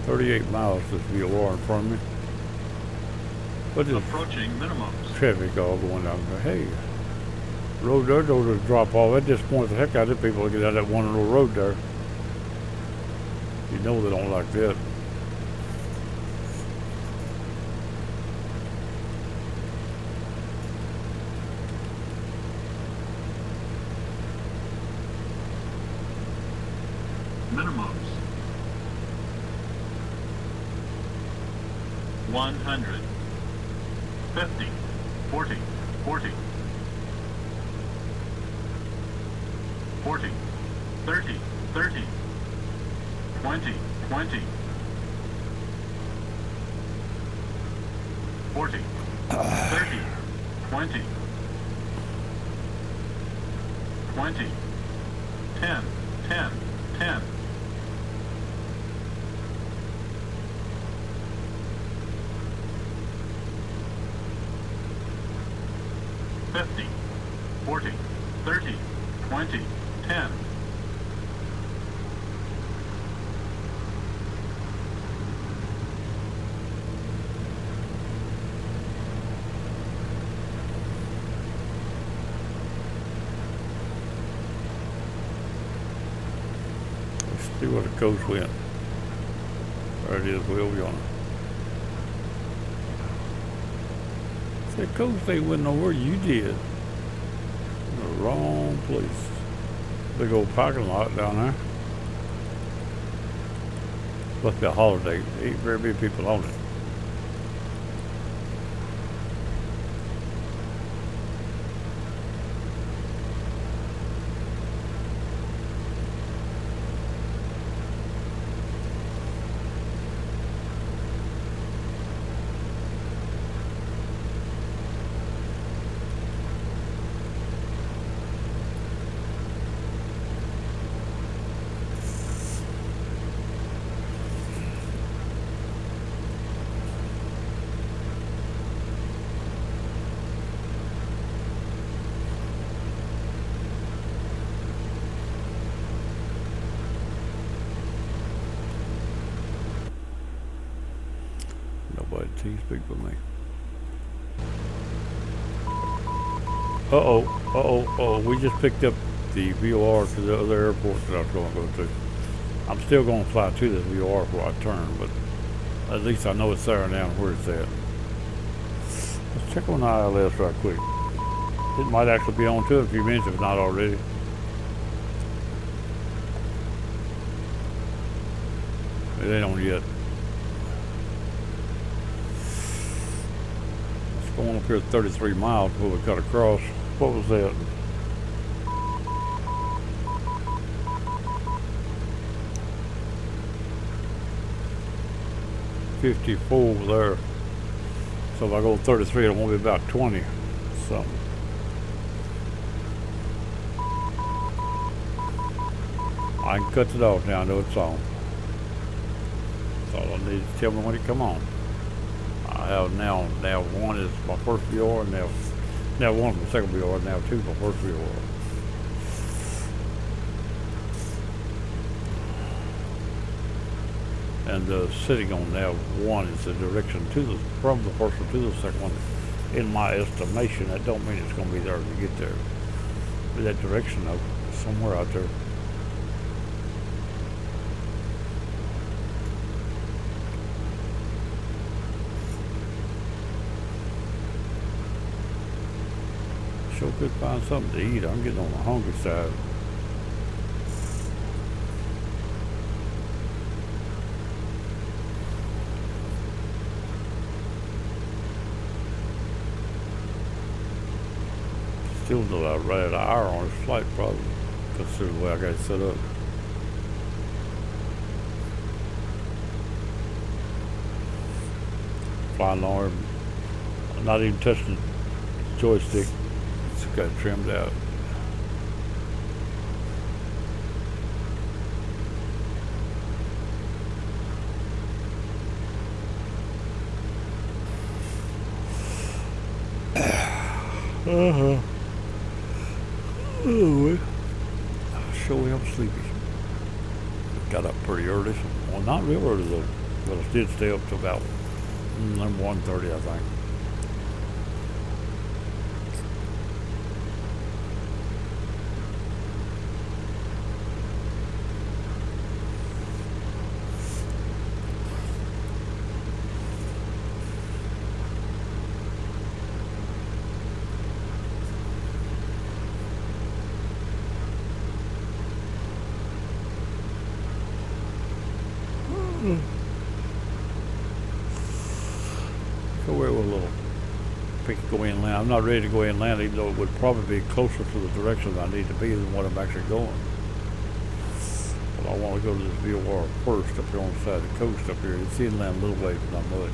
$38 miles this VOR in front of me. But this Approaching minimums. traffic all going down there. Hey, road there don't just drop off. That disappoints the heck out of people to get out of that one little road there. You know they don't like that. 100. 50, 40, 40. 40, 30, 30. 20, 20. 40, 30, 20. 20, 10, 10, 10. 50, 40, 30, 20, 10. Let's see where the KOSH went. There it is, way over yonder. Say, KOSH, they went nowhere. You did. In the wrong place. Big old parking lot down there. Must be a holiday. There ain't very many people on it. Nobody T-speak with me. We just picked up the VOR to the other airport that I was going to go to. I'm still going to fly to this VOR before I turn, but at least I know it's there now and where it's at. Let's check on the ILS right quick. It might actually be on to in a few minutes if not already. It ain't on yet. It's going up here at 33 miles before we cut across. What was that? $54 there. So if I go 33, it won't be about 20 something. I can cut it off now. I know it's on. That's all I need to tell me when it come on. I have now one is my first VR, now one is my second VR, now two my first VR. And sitting on now one is the direction to the from the first one to the second one. In my estimation, that don't mean it's going to be there to get there. But that direction though, somewhere out there. Sure could find something to eat. I'm getting on the hungry side. Still right at an hour on his flight, probably, considering the way I got it set up. Flying arm, not even touching the joystick. It's got it trimmed out. Oh, sure am sleepy. Got up pretty early. Well, not real early though, but I did stay up to about 1:30, I think. Go where with a little pick go inland. I'm not ready to go inland, even though it would probably be closer to the direction I need to be than what I'm actually going. But I want to go to this VOR first up here on the side of the coast up here. It's inland a little ways, but not much.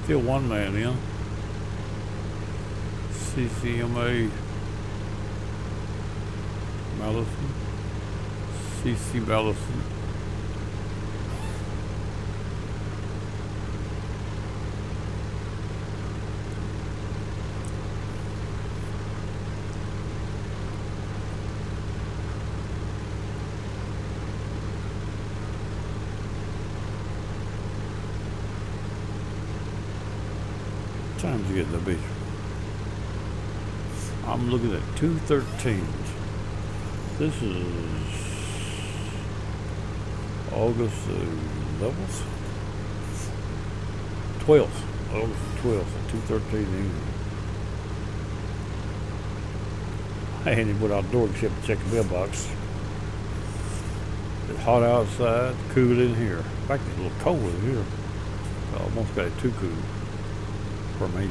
Still one man in. CCMA Mallison. CC Mallison. Time to get to the beach. I'm looking at 2:13. This is August 11th? 12th. August 12th at 2:13 evening. I ain't even went outdoor except to check the mailbox. It's hot outside, cool in here. In fact, it's a little cold in here. I almost got it too cool for me.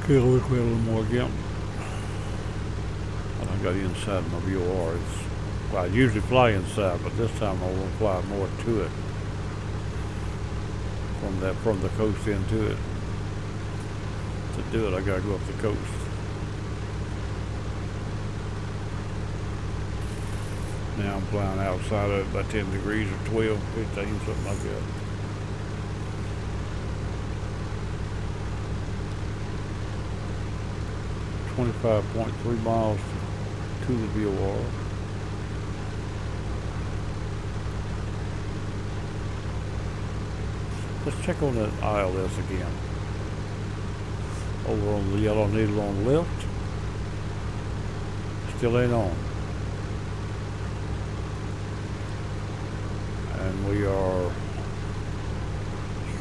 Okay, I'll look a little more again. I got inside my VOR. Well, I usually fly inside, but this time I want to fly more to it. From the coast into it. To do it, I gotta go up the coast. Now I'm flying outside of it about 10 degrees or 12, 15, something like that. .3 miles to the VOR. Let's check on that ILS again. Over on the yellow needle on the left. Still ain't on. And we are,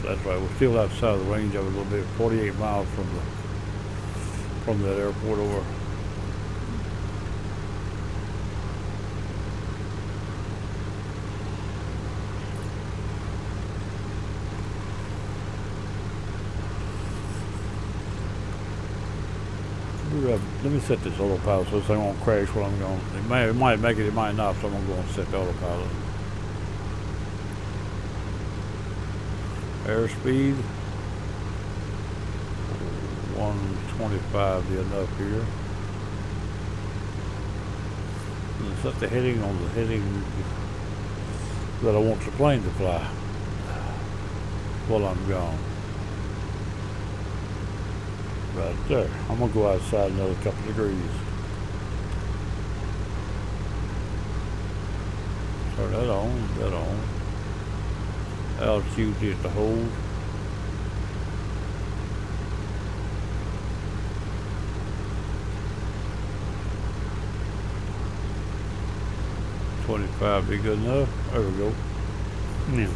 that's right, we're still outside of the range of it a little bit, 48 miles from that airport over. Let me set this autopilot so this thing won't crash while I'm going. It might make it, it might not, so I'm going to go and set the autopilot. Airspeed 125 be enough here. And set the heading on the heading that I want the plane to fly while I'm gone. Right there. I'm going to go outside another couple degrees. Turn that on. Altitude is to hold. .25 be good enough. There we go. Yeah.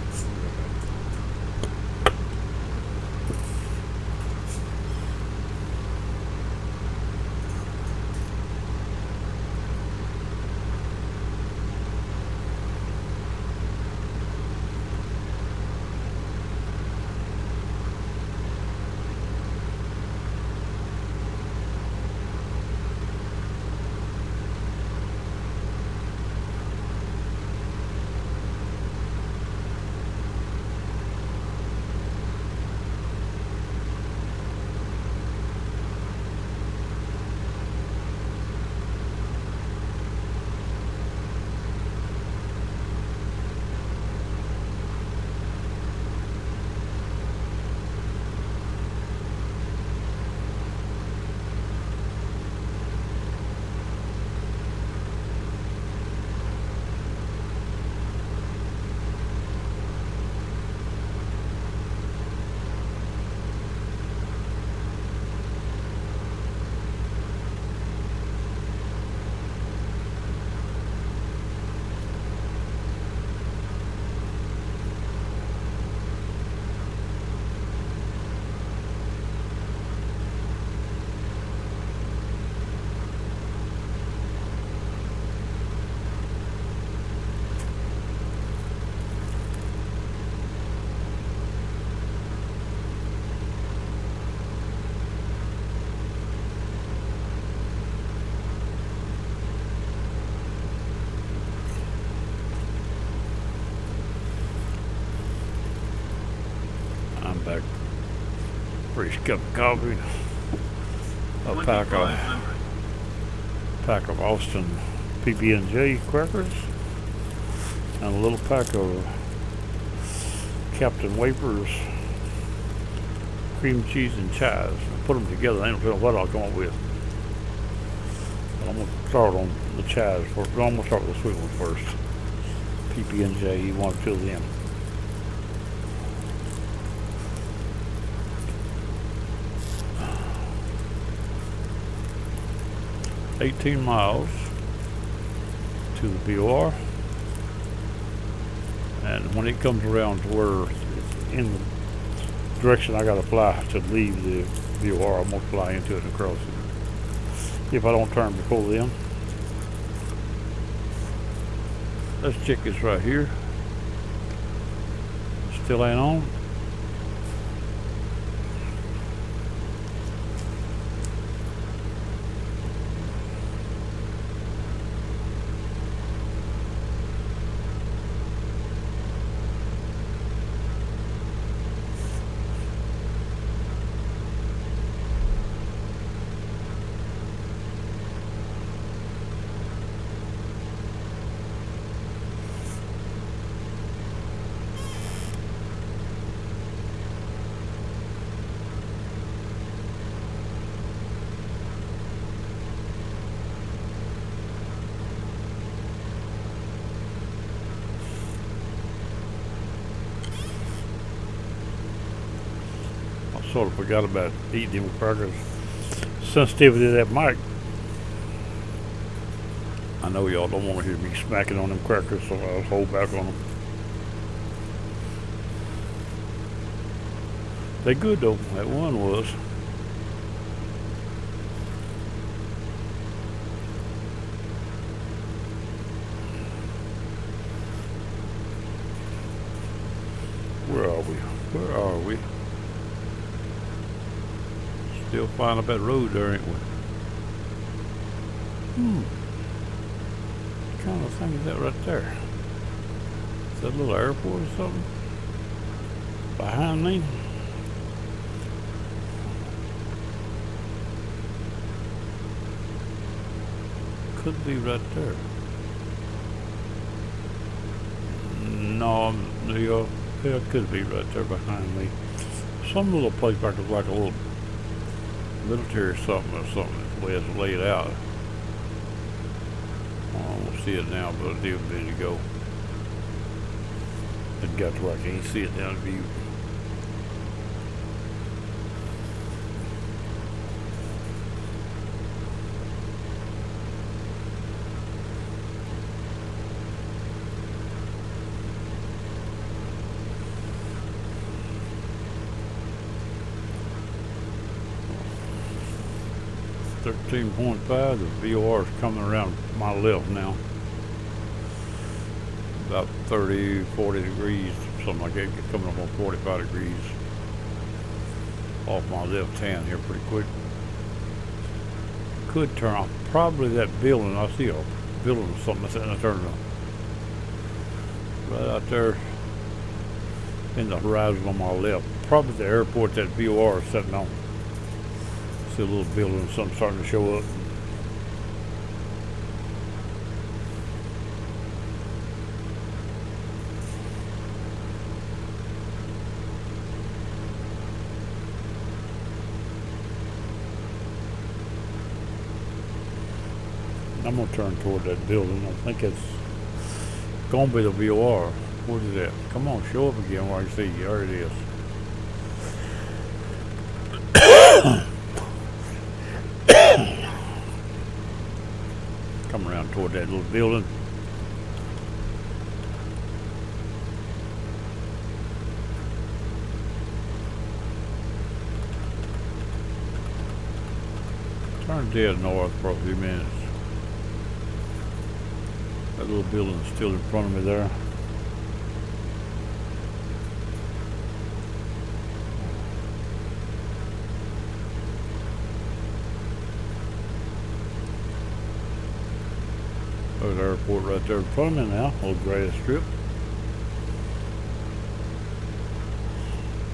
I'm back. Fresh cup of coffee. A pack of Austin PB&J crackers. And a little pack of Captain Wafers cream cheese and chives. I put them together. I don't know what I'll come up with. But I'm going to start on the chives first. No, I'm going to start with the sweet one first. PB&J, you want to fill them. $18 miles to the BOR, and when it comes around to where it's in the direction I got to fly to leave the BOR, I'm going to fly into it and across it. If I don't turn before then. Let's check this right here. Still ain't on. Sort of forgot about eating them crackers. Sensitivity to that mic. I know y'all don't want to hear me smacking on them crackers, so I'll hold back on them. They good though. That one was. Where are we? Where are we? Still flying up that road there, ain't we? What kind of thing is that right there? Is that a little airport or something? Behind me? Could be right there. No, yeah, it could be right there behind me. Some little place back there like a little military or something, the way it's laid out. I don't see it now, but I did a minute ago. It got to where I can't see it down the view. .5, the VOR is coming around my left now. About 30, 40 degrees, something like that, coming up on 45 degrees. Off my left hand here pretty quick. Could turn off probably that building. I see a building or something that's in the turn right out there in the horizon on my left. Probably the airport that VOR is sitting on. See a little building, something starting to show up. I'm gonna turn toward that building. I think it's gonna be the VOR. What is that? Come on, show up again where I can see you. There it is. Come around toward that little building. Turn dead north for a few minutes. That little building is still in front of me there. There's the airport right there in front of me now, old grass strip.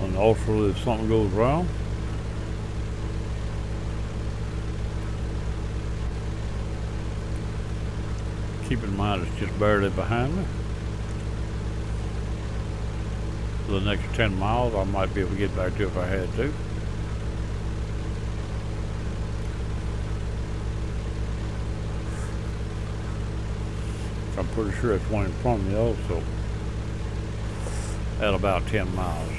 And also, if something goes wrong, keep in mind it's just barely behind me. For the next 10 miles, I might be able to get back to if I had to. I'm pretty sure it's one in front of me also. At about 10 miles.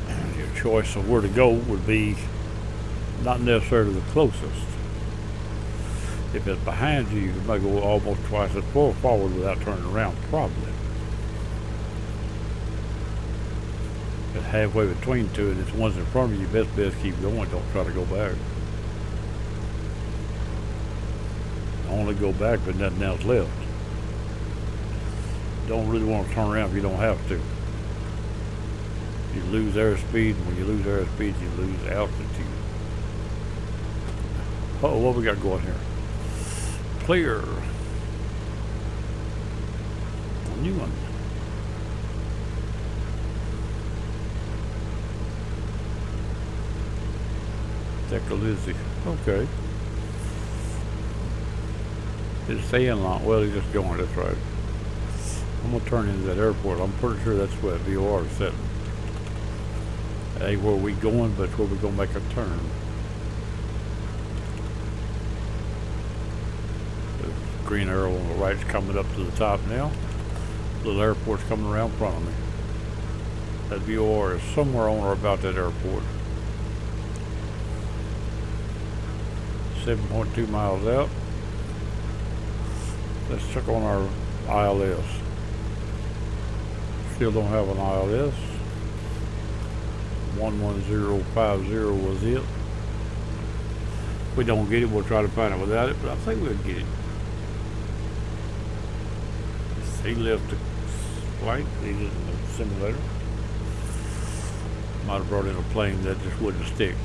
And your choice of where to go would be not necessarily the closest. If it's behind you, you might go almost twice as far forward without turning around, probably. But halfway between two, and it's the ones in front of you, best keep going, don't try to go back. Only go back, but nothing else left. Don't really want to turn around if you don't have to. You lose airspeed, and when you lose airspeed, you lose altitude. Oh, what we got going here? Clear. A new one. Lizzie. Okay. It's saying long. Well, he's just going. That's right. I'm gonna turn into that airport. I'm pretty sure that's where VOR is sitting. That ain't where we going, but it's where we gonna make a turn. The green arrow on the right's coming up to the top now. Little airport's coming around in front of me. That VOR is somewhere on or about that airport. 7.2 miles out. Let's check on our ILS. Still don't have an ILS. 11050 was it. If we don't get it, we'll try to find it without it, but I think we'll get it. He left the flight, he did the simulator. Might have brought in a plane that just wouldn't stick.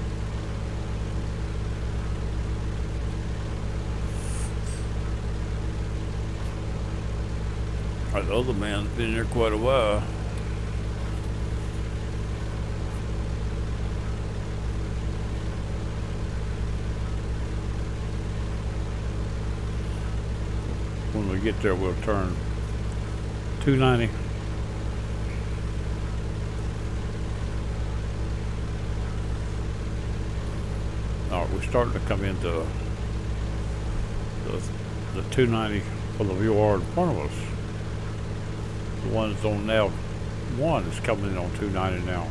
The other man's been there quite a while. When we get there, we'll turn 290. All right, we're starting to come into the 290 for the VOR in front of us. The one's on now 1 is coming in on 290 now,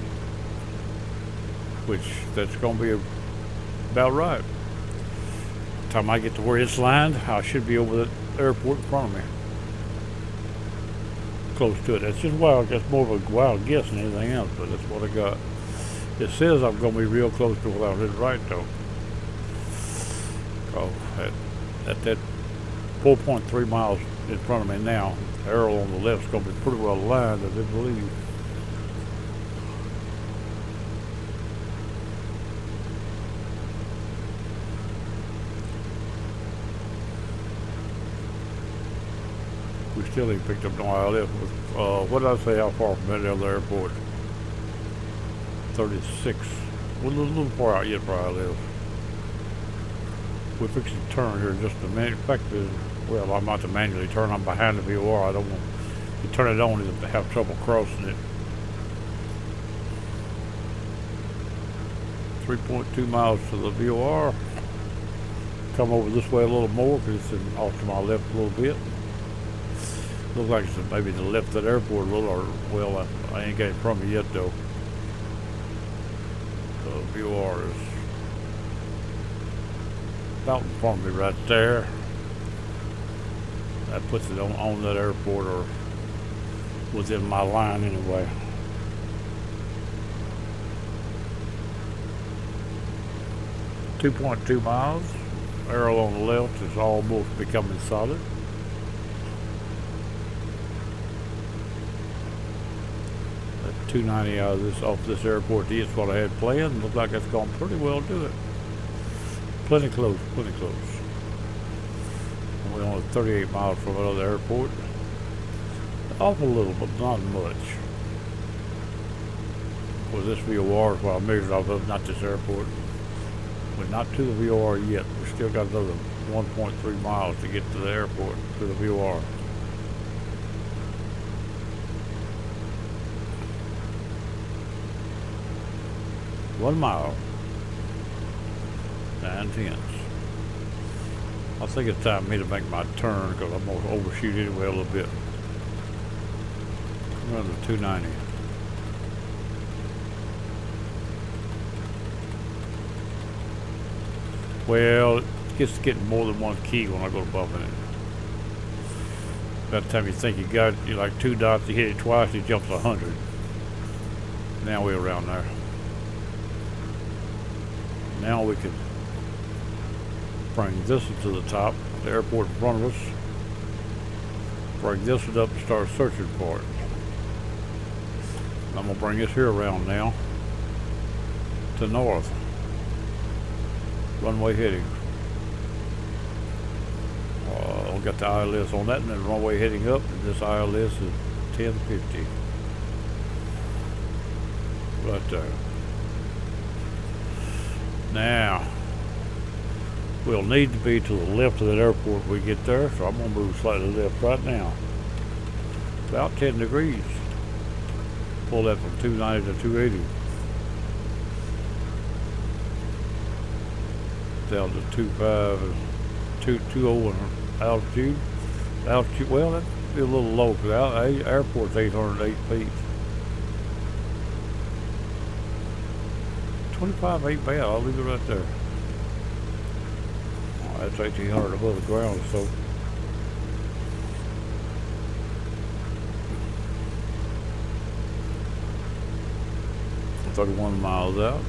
which that's going to be about right. By the time I get to where it's lined, I should be over the airport in front of me, close to it. That's just wild. That's more of a wild guess than anything else, but that's what I got. It says I'm going to be real close to what I did right though. Oh, at that 4.3 miles in front of me now. The arrow on the left is going to be pretty well aligned, I do believe. We still ain't picked up no ILS. What did I say, how far from that other airport? 36. We're a little far out yet for ILS. We're fixing to turn here in just a minute. In fact, well, I'm not to manually turn. I'm behind the VOR. I don't want to turn it on and have trouble crossing it. 3.2 miles to the VOR. Come over this way a little more because it's off to my left a little bit. Looks like it's maybe to the left of that airport a little, or well, I ain't got it from me yet though. The VOR is about in front of me right there. That puts it on that airport or within my line anyway. .2 miles. Arrow on the left is almost becoming solid. That 290 out of off this airport is what I had planned. Looks like that's going to pretty well do it. Plenty close, plenty close. We're only 38 miles from another airport. Off a little, but not much. Well, this VOR is what I measured off of, not this airport. We're not to the VOR yet. We still got another 1.3 miles to get to the airport, to the VOR. One mile. 9/10. I think it's time for me to make my turn because I'm going to overshoot anyway a little bit. Run to 290. Well, it gets getting more than one key when I go to bumping it. By the time you think you got it, you're like 2 dots, you hit it twice, it jumps 100. Now we're around there. Now we can bring this one to the top, the airport in front of us. Bring this one up and start searching for it. I'm gonna bring this here around now to north. Runway heading. I've got the ILS on that, and then runway heading up, and this ILS is 1050. Right there. Now, we'll need to be to the left of that airport when we get there, so I'm gonna move slightly left right now. About 10 degrees. Pull that from 290 to 280. Down to 25 and 220 in altitude. Altitude, well, that'd be a little low because the airport's 808 feet. 25 ain't bad. I'll leave it right there. Oh, that's 1800 above the ground, so. 31 miles out.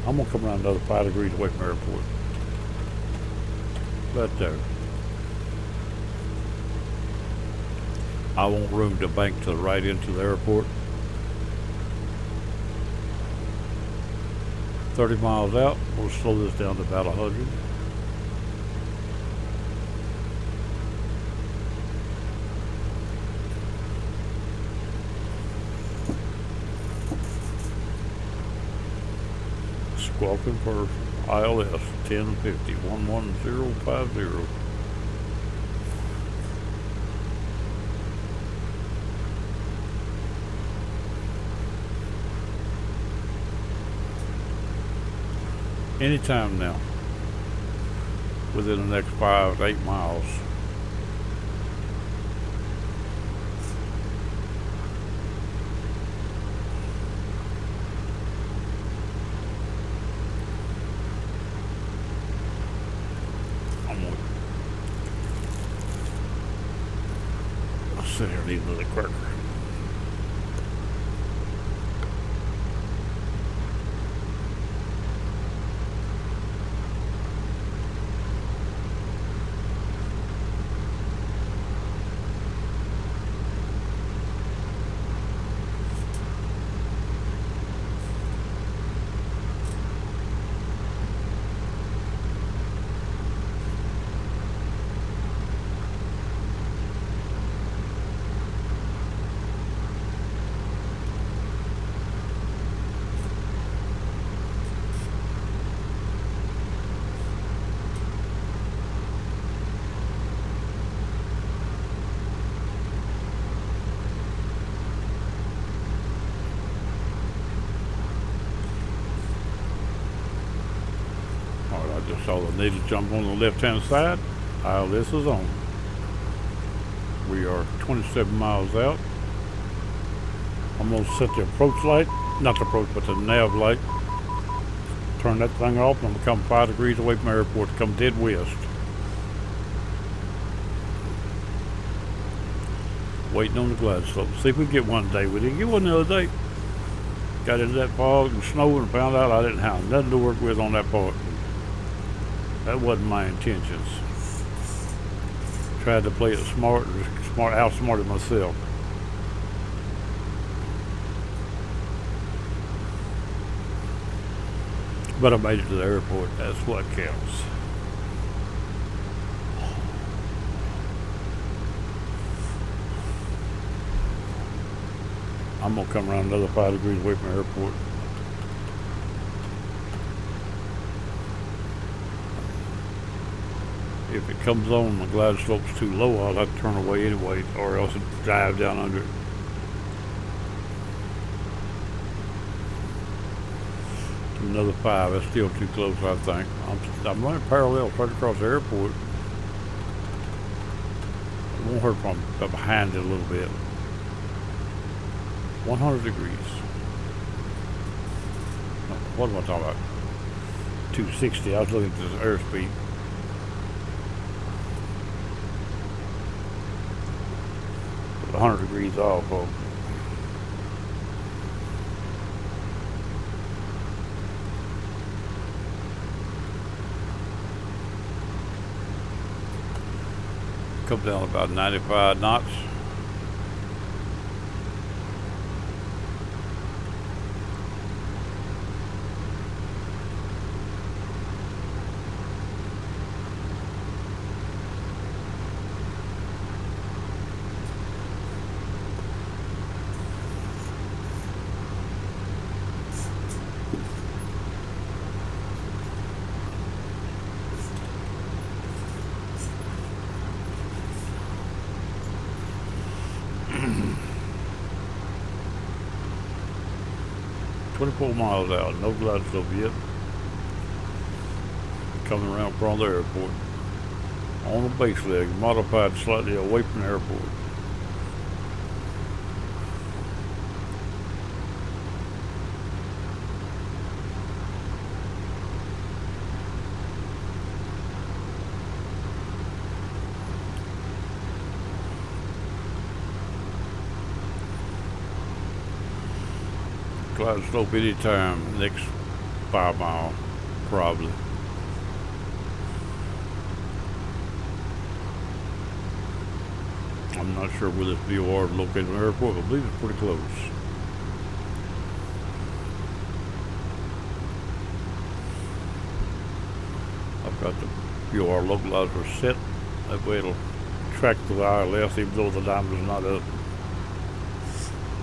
I'm gonna come around another 5 degrees away from the airport. Right there. I want room to bank to the right into the airport. 30 miles out, we'll slow this down to about 100. Squawking for ILS 1050 11050. Anytime now, within the next 5 to 8 miles. I'll sit here and eat another cracker. Just saw the needle jump on the left-hand side. ILS is on. We are 27 miles out. I'm going to set the approach light, not the approach, but the nav light. Turn that thing off, and I'm going to come 5 degrees away from the airport to come dead west. Waiting on the glide slope. See if we can get one today. We didn't get one the other day. Got into that fog and snow and found out I didn't have nothing to work with on that part. That wasn't my intentions. Tried to play it smart, outsmarted myself. But I made it to the airport. That's what counts. I'm gonna come around another 5 degrees away from the airport. If it comes on and the glide slope's too low, I'll have to turn away anyway, or else dive down under it. Another 5, that's still too close, I think. I'm running parallel straight across the airport. It won't hurt if I'm behind it a little bit. 100 degrees. No, what am I talking about? 260, I was looking at this airspeed. But 100 degrees off, folks. Come down about 95 knots. .24 miles out, no glide slope yet. Coming around from the airport. On the base leg, modified slightly away from the airport. Glide slope anytime, next 5 miles, probably. I'm not sure where this VOR is located in the airport, but I believe it's pretty close. I've got the VOR localizer set. That way it'll track the ILS even though the diameter's not up.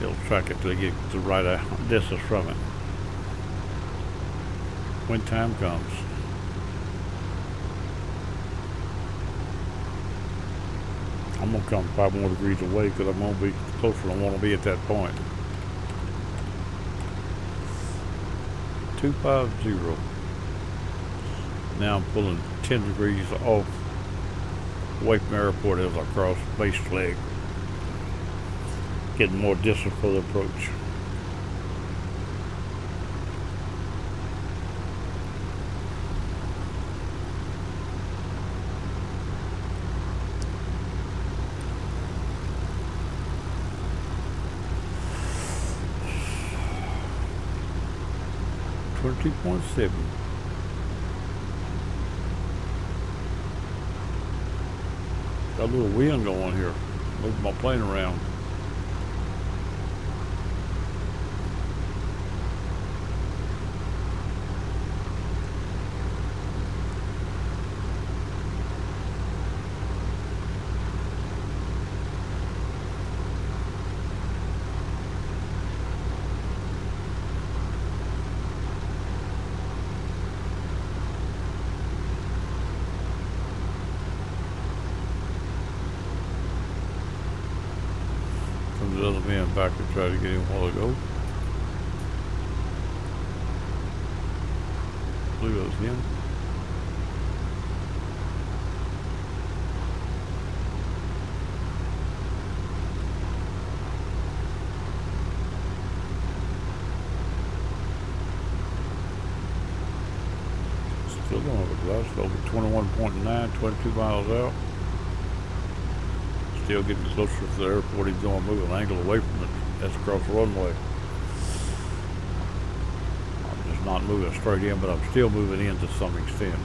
It'll track it till they get the right distance from it. When time comes. I'm gonna come 5 more degrees away because I'm gonna be closer than I want to be at that point. 250. Now I'm pulling 10 degrees off away from the airport as I cross base leg. Getting more distance for the approach. .7. Got a little wind going here. Moving my plane around. The other man back to try to get him a while ago. I believe it was him. Still going over Glasgow, 21.9, 22 miles out. Still getting closer to the airport. He's going to move an angle away from it. That's across the runway. I'm just not moving straight in, but I'm still moving in to some extent.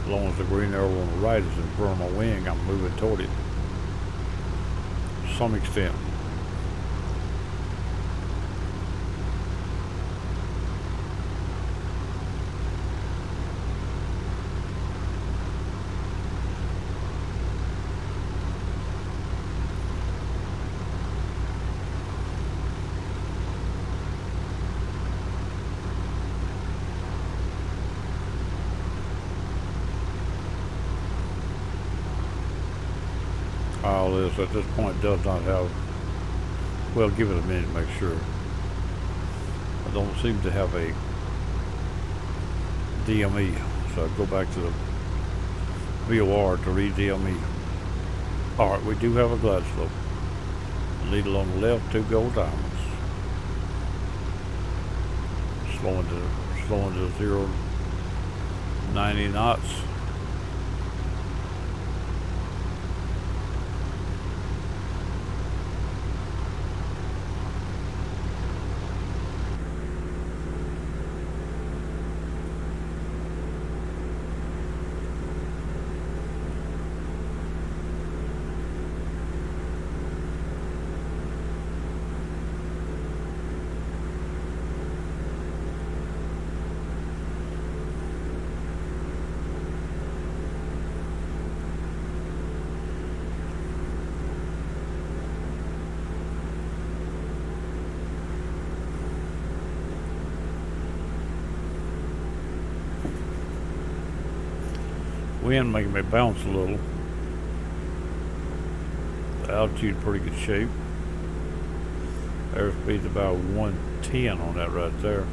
As long as the green arrow on the right is in front of my wing, I'm moving toward it. To some extent. All this at this point does not have, well, give it a minute to make sure. I don't seem to have a DME, so I go back to the VOR to read DME. Alright, we do have a glide slope. Needle on the left, 2 gold diamonds. Slowing to 0, 90 knots. Wind making me bounce a little. The altitude pretty good shape. Airspeed's about 110 on that right there.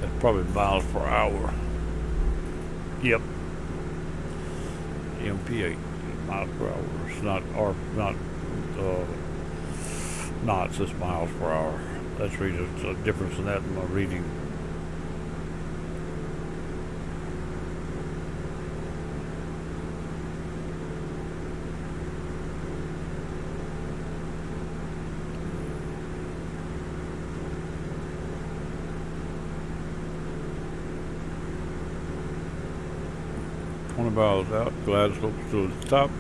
That's probably miles per hour. Yep. MP8 miles per hour. It's not knots, it's miles per hour. That's reading a difference in that in my reading. Miles out, glide slope to the top.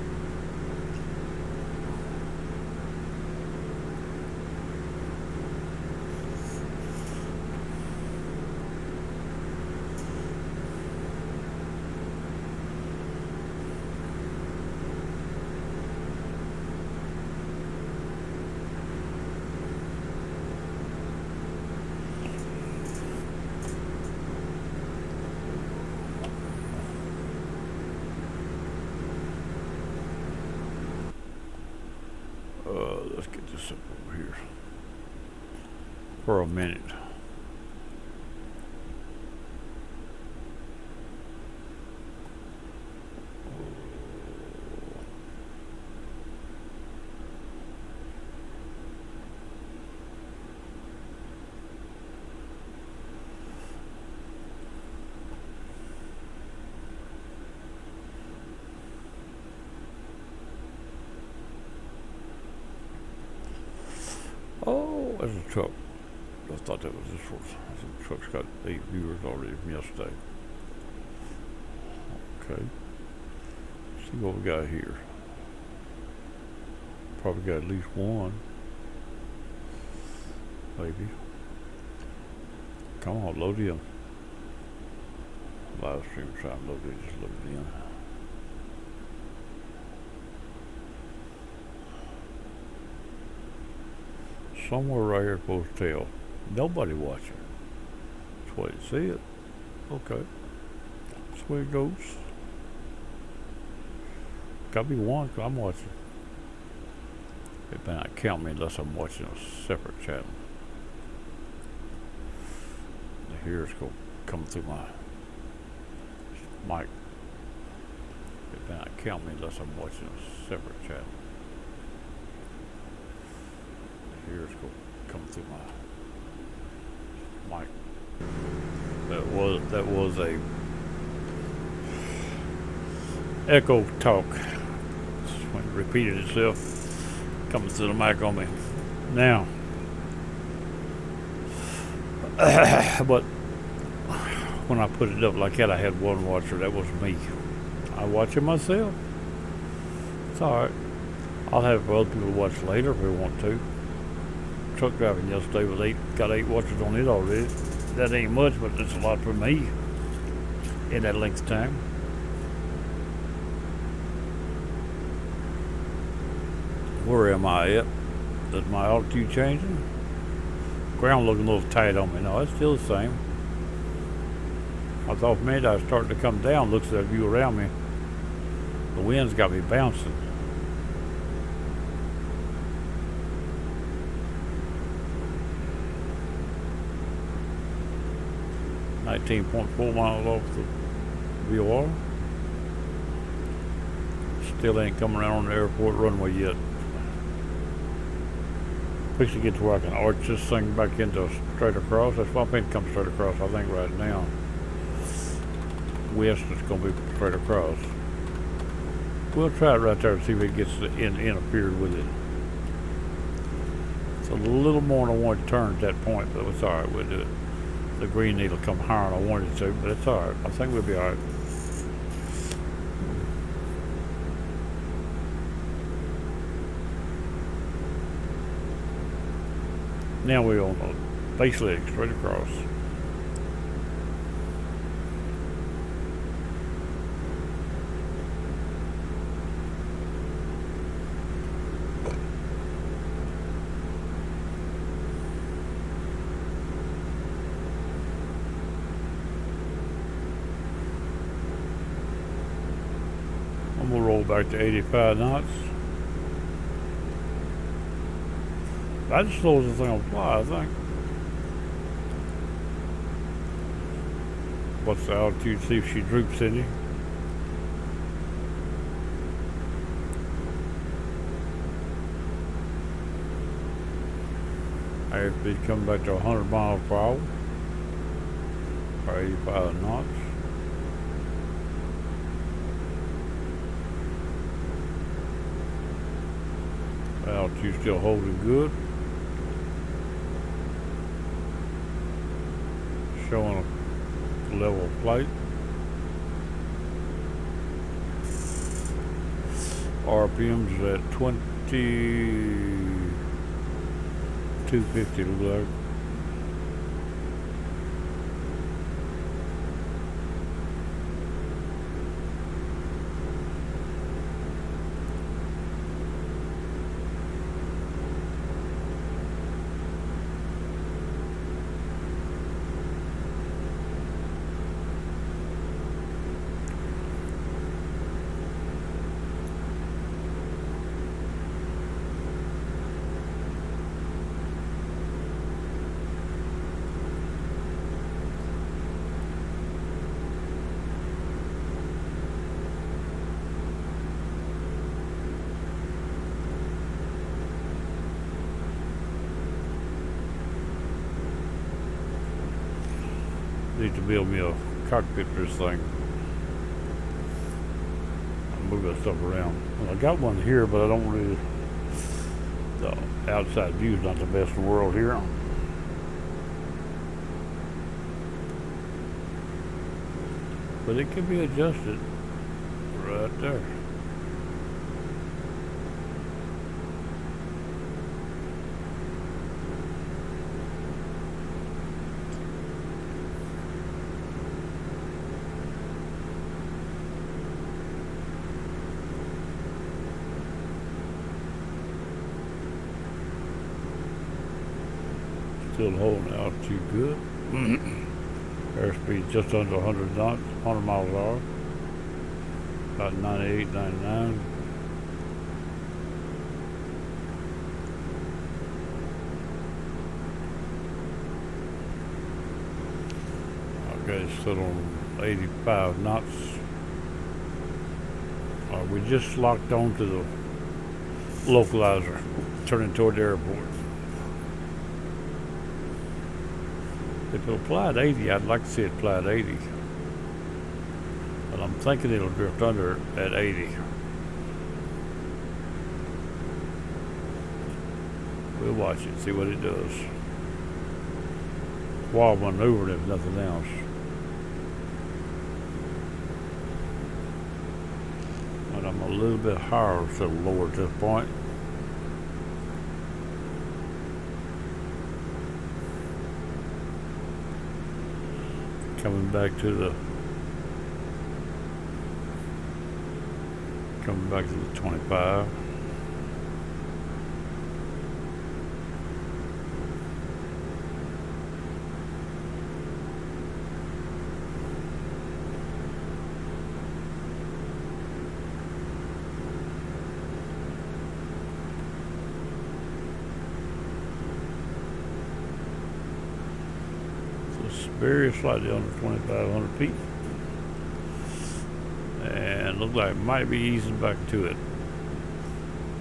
Let's get this up over here for a minute. Oh, there's a truck. I thought that was this one. The truck's got 8 viewers already from yesterday. Okay. See what we got here. Probably got at least one. Maybe. Come on, load in. Live stream trying to load it, just load it in. Somewhere right here supposed to tell. Nobody watching. That's the way to see it. Okay. That's the way it goes. Gotta be one, 'cause I'm watching. It may not count me unless I'm watching a separate channel. Here it's going to come through my mic. It may not count me unless I'm watching a separate channel. Here it's going to come through my mic. That was a echo talk. When it repeated itself, coming through the mic on me. Now, but when I put it up like that, I had one watcher. That was me. I watch it myself. It's alright. I'll have other people watch later if they want to. Truck driving yesterday with got 8 watchers on it already. That ain't much, but it's a lot for me in that length of time. Where am I at? Is my altitude changing? Ground looking a little tight on me. No, it's still the same. I thought maybe I was starting to come down. Looks at that view around me. The wind's got me bouncing. .4 miles off the VOR. Still ain't coming around on the airport runway yet. Fix to get to where I can arch this thing back into straight across. That's why I think it comes straight across, I think, right now. West is going to be straight across. We'll try it right there and see if it gets interfered with it. It's a little more than I wanted to turn at that point, but it's alright, we'll do it. The green needle come higher than I wanted it to, but it's alright. I think we'll be alright. Now we're on the base leg straight across. I'm gonna roll back to 85 knots. That just slows the thing on fly, I think. What's the altitude? See if she droops any. Airspeed coming back to 100 miles per hour. Or 85 knots. Altitude still holding good. Showing a level of flight. RPM's at 2250 look like. Need to build me a cockpit for this thing. I'll move that stuff around. Well, I got one here, but I don't really. The outside view's not the best in the world here. But it can be adjusted right there. Still holding altitude good. Airspeed just under 100 knots, 100 miles an hour. About 98, 99. Okay, still on 85 knots. We just locked on to the localizer, turning toward the airport. If it'll fly at 80, I'd like to see it fly at 80. But I'm thinking it'll drift under at 80. We'll watch it, see what it does. While maneuvering, if nothing else. But I'm a little bit higher, so lower at this point. Coming back to the 25. It's very slightly under 2,500 feet. And looks like it might be easing back to it.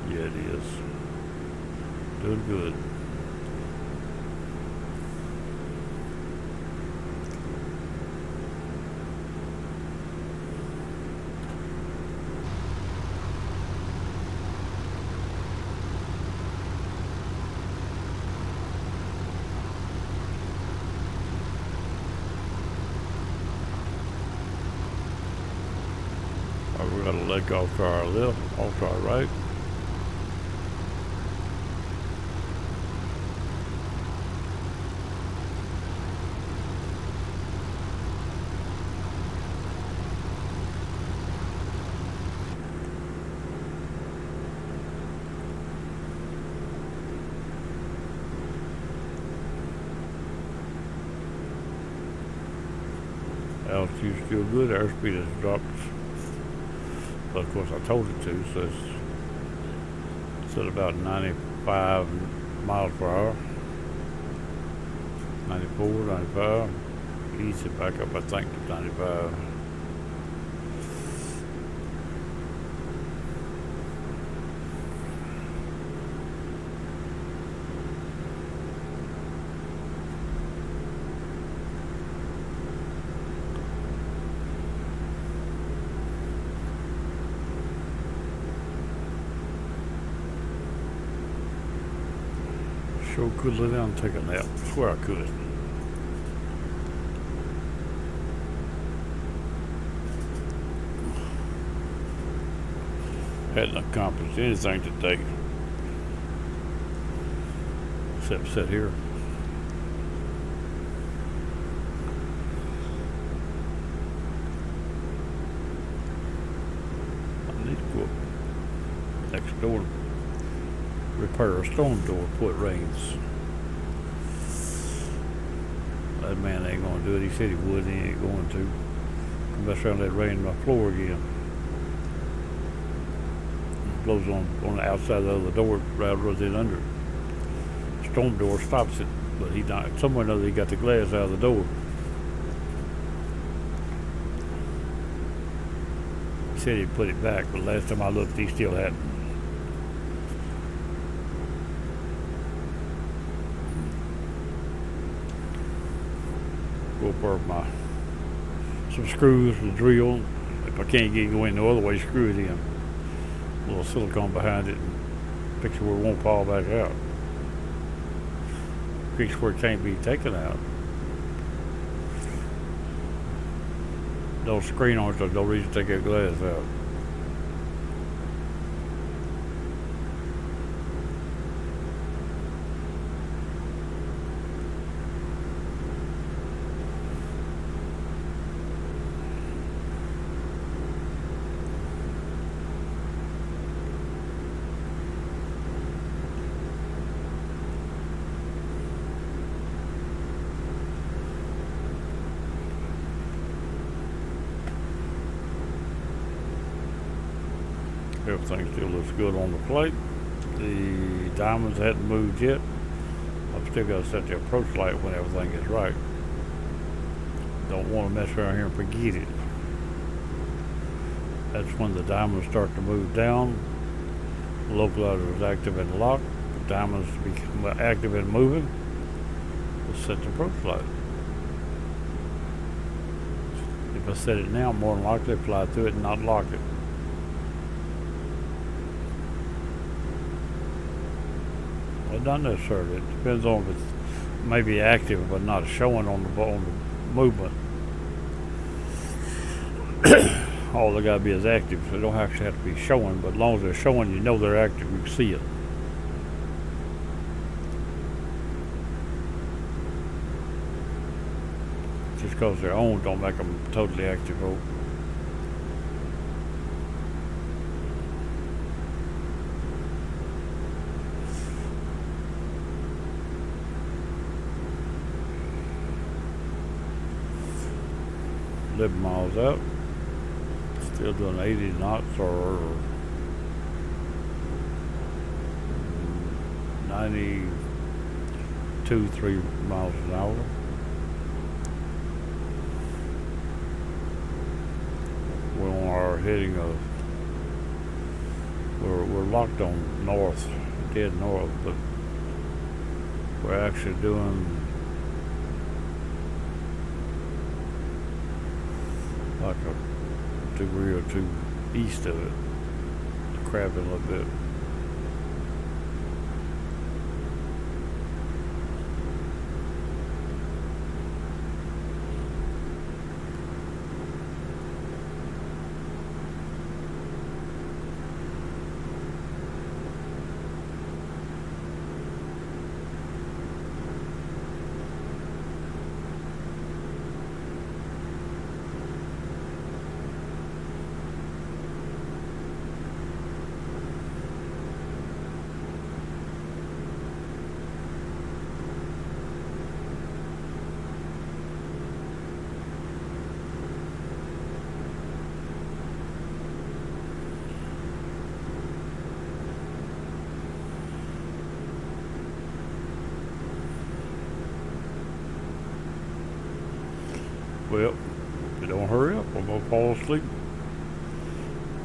Yeah, it is. Doing good. Alright, we're gonna let go to our left, off to our right. Altitude's still good. Airspeed has dropped. But of course I told it to, so it's at about 95 miles per hour. 94, 95. Ease it back up, I think, to 95. Sure could lay down and take a nap. I swear I could. Hadn't accomplished anything today. Except sit here. I need to go up next door. Repair a storm door before it rains. That man ain't gonna do it. He said he would, and he ain't going to. Come back around that rain my floor again. It blows on the outside of the other door, right in under it. Storm door stops it, but he not somewhere or another he got the glass out of the door. He said he'd put it back, but last time I looked he still hadn't. Go up there some screws with a drill. If I can't get it going no other way, screw it in. A little silicone behind it and fix it where it won't fall back out. Fix where it can't be taken out. No screen on it, so no reason to take that glass out. Everything still looks good on the plate. The diamonds hadn't moved yet. I've still got to set the approach light when everything is right. Don't want to mess around here and forget it. That's when the diamonds start to move down. The localizer is active and locked. The diamonds become active and moving. We'll set the approach light. If I set it now, more than likely fly through it and not lock it. Well, not necessarily. It depends on if it's maybe active but not showing on the movement. All they gotta be is active. So they don't actually have to be showing, but as long as they're showing, you know they're active. You can see it. Just because they're on don't make them totally active. Miles out, still doing 80 knots or 92, 3 miles an hour. heading we're locked on north, dead north, but we're actually doing like a degree or two east of it, crabbing a little bit. Well, if you don't hurry up, I'm gonna fall asleep.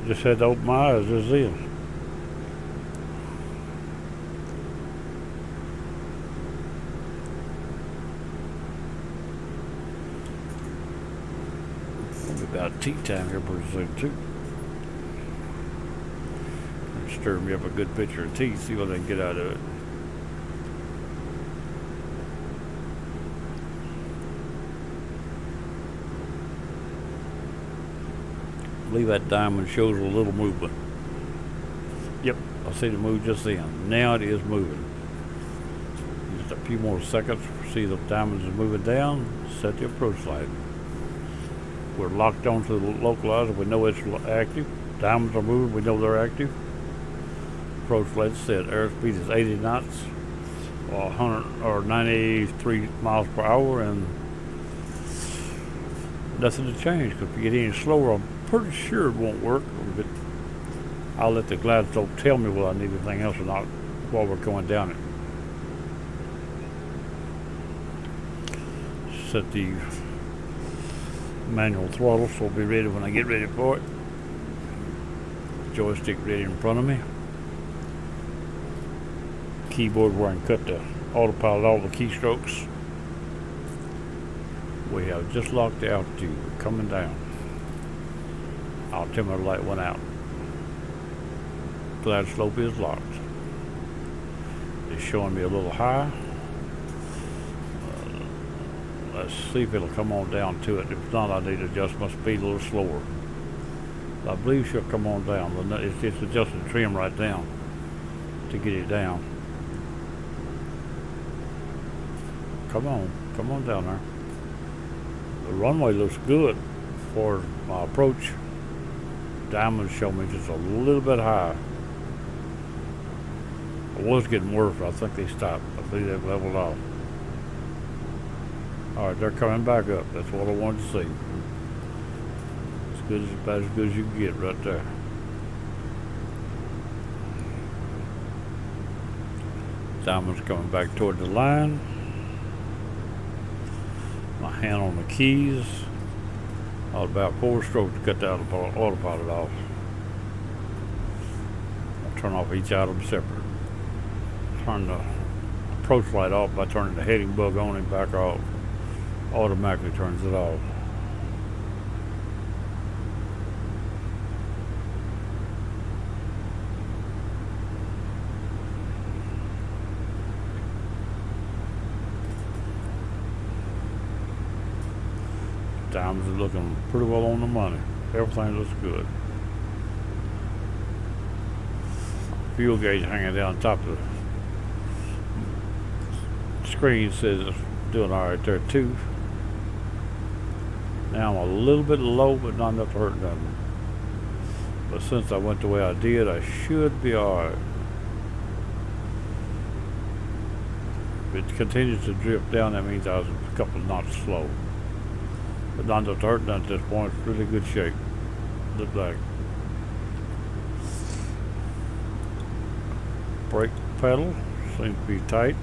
Just had to open my eyes just then. It'll be about tea time here pretty soon too. Stir me up a good pitcher of tea, see what I can get out of it. I believe that diamond shows a little movement. Yep, I see the move just then. Now it is moving. Just a few more seconds. See the diamonds is moving down. Set the approach light. We're locked onto the localizer. We know it's active. Diamonds are moving. We know they're active. Approach light set. Airspeed is 80 knots, 100 or 93 miles per hour, and nothing to change. Because if you get any slower, I'm pretty sure it won't work. But I'll let the Gladstone tell me whether I need anything else or not while we're going down it. Set the manual throttle so it'll be ready when I get ready for it. Joystick ready in front of me. Keyboard where I can cut the autopilot, all the keystrokes. We have just locked the altitude. We're coming down. Altimeter light went out. Glide slope is locked. It's showing me a little high. Let's see if it'll come on down to it. If not, I need to adjust my speed a little slower. I believe she'll come on down. It's adjusting the trim right down to get it down. Come on down there. The runway looks good for my approach. Diamonds show me just a little bit high. It was getting worse, but I think they stopped. I believe they've leveled off. Alright, they're coming back up. That's what I wanted to see. About as good as you can get right there. Diamond's coming back toward the line. My hand on the keys. About 4 strokes to cut the autopilot off. I'll turn off each item separate. Turn the approach light off by turning the heading bug on and back off. Automatically turns it off. Diamonds are looking pretty well on the money. Everything looks good. Fuel gauge hanging down top of the screen says it's doing alright there too. Now I'm a little bit low, but not enough to hurt nothing. But since I went the way I did, I should be alright. If it continues to drift down, that means I was a couple of knots slow. But not enough to hurt nothing at this point. It's really good shape. Look like. Brake pedal seems to be tight.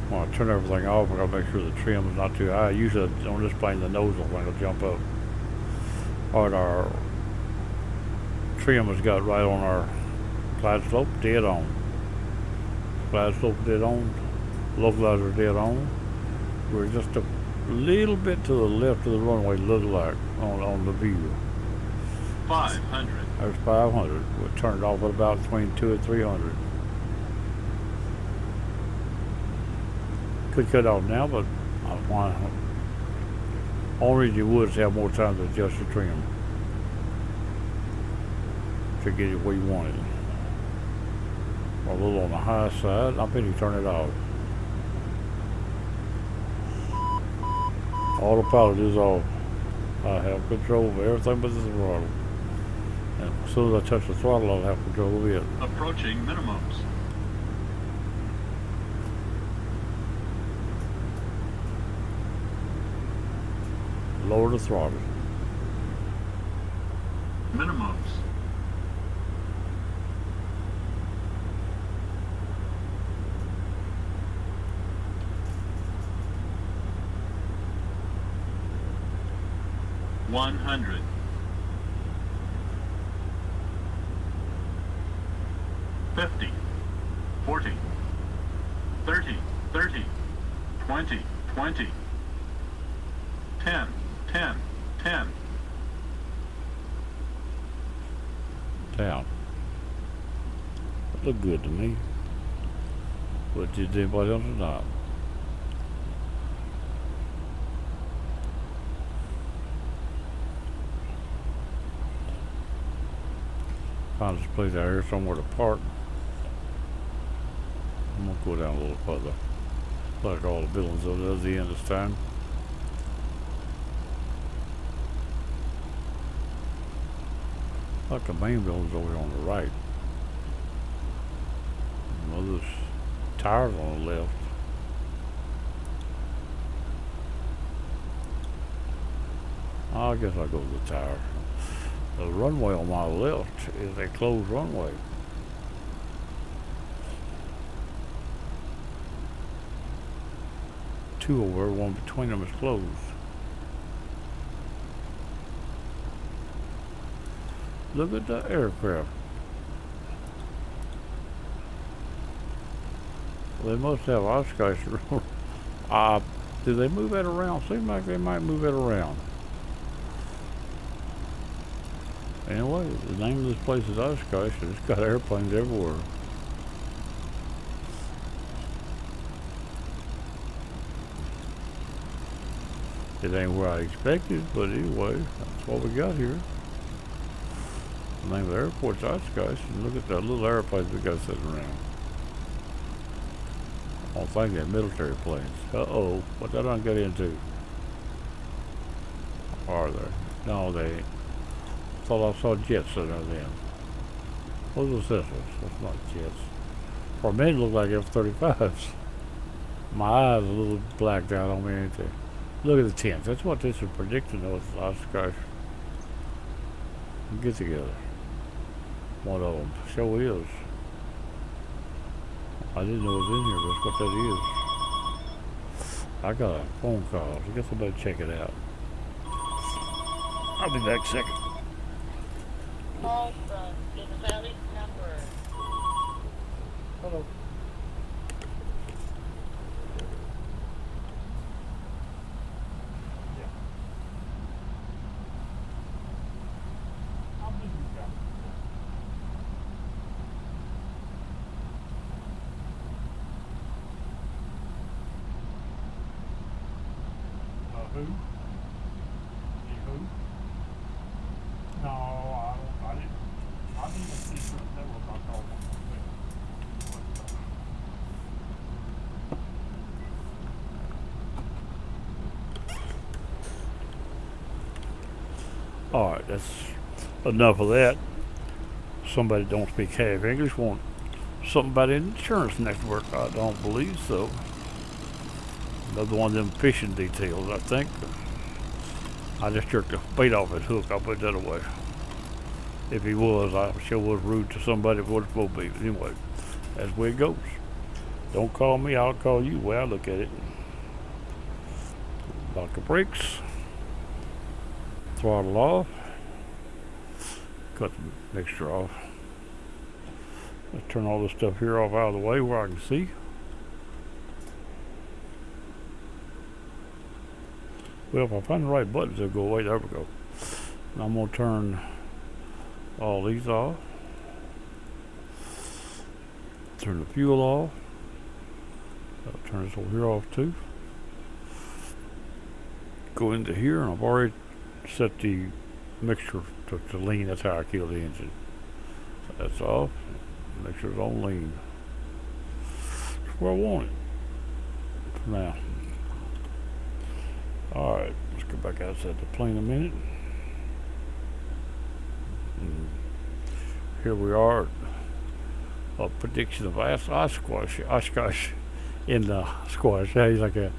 My I turn everything off. I gotta make sure the trim is not too high. Usually on this plane, the nozzle thing will jump up. Alright, our trim has got right on our glide slope, dead on. Glide slope dead on. Localizer dead on. We're just a little bit to the left of the runway, look like, on the view. 500. There's 500. We'll turn it off at about between 2 and 300. Could cut off now, but only reason you would is have more time to adjust the trim to get it where you want it. A little on the high side. I'm going to turn it off. Autopilot is off. I have control of everything but the throttle. And as soon as I touch the throttle, I'll have control of it. Approaching minimums. Lower the throttle. Minimums. $100. 50, 40, 30, 30, 20, 20, 10, 10, 10. Down. Look good to me. But did anybody else or not? Find this place out here somewhere to park. I'm gonna go down a little further. Like all the buildings over there at the end this time. Like the main building's over here on the right. Well, there's tires on the left. I guess I'll go with the tire. The runway on my left is a closed runway. Two over, one between them is closed. Look at the aircraft. They must have Oshkosh. Do they move that around? Seems like they might move it around. Anyway, the name of this place is Oshkosh, and it's got airplanes everywhere. It ain't where I expected, but anyway, that's what we got here. The name of the airport's Oshkosh, and look at the little airplanes we got sitting around. I don't think they're military planes. Uh-oh, what did I get into? Are they? No, they ain't. Thought I saw jets in there then. What was this? That's not jets. For a minute, it looked like F-35s. My eyes are a little blacked out on me, ain't they? Look at the tents. That's what this is predicting of Oshkosh. Get together. One of them. Sure is. I didn't know it was in here, but that's what that is. I got a phone call. I guess I better check it out. I'll be back a second. Call from invalid number. Hello. Who? Who? No, I didn't. I didn't see that was not called. Alright, that's enough of that. Somebody don't speak half English, want something about insurance network. I don't believe so. Another one of them fishing details, I think. I just jerked the bait off his hook. I'll put that away. If he was, I sure was rude to somebody if it wasn't supposed to be. But anyway, that's where it goes. Don't call me, I'll call you. Well, I look at it. Lock the brakes. Throttle off. Cut the mixture off. Let's turn all this stuff here off out of the way where I can see. Well, if I find the right buttons, they'll go away. There we go. And I'm going to turn all these off. Turn the fuel off. I'll turn this over here off too. Go into here, and I've already set the mixture to lean. That's how I kill the engine. So that's off. Mixture's on lean. That's where I want it for now. Alright, let's go back outside the plane a minute. And here we are. A prediction of Oshkosh in the squash. Yeah, he's like a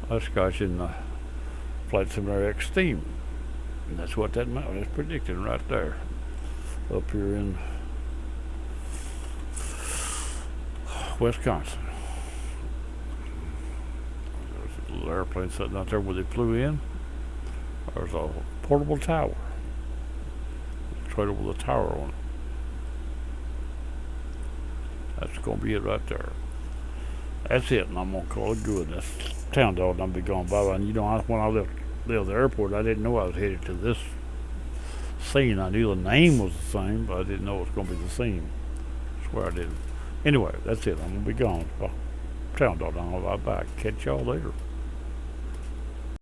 Oshkosh in the Flight Simulator X Steam. And that's what that mountain is predicting right there. Up here in Wisconsin. There's a little airplane sitting out there where they flew in. There's a portable tower. A trailer with a tower on it. That's going to be it right there. That's it, and I'm going to call it good. That's town dog, and I'll be going bye-bye. And you know, when I left the airport, I didn't know I was headed to this scene. I knew the name was the same, but I didn't know it was going to be the scene. I swear I didn't. Anyway, that's it. I'm going to be gone. Town dog, I'll be back. Catch y'all later.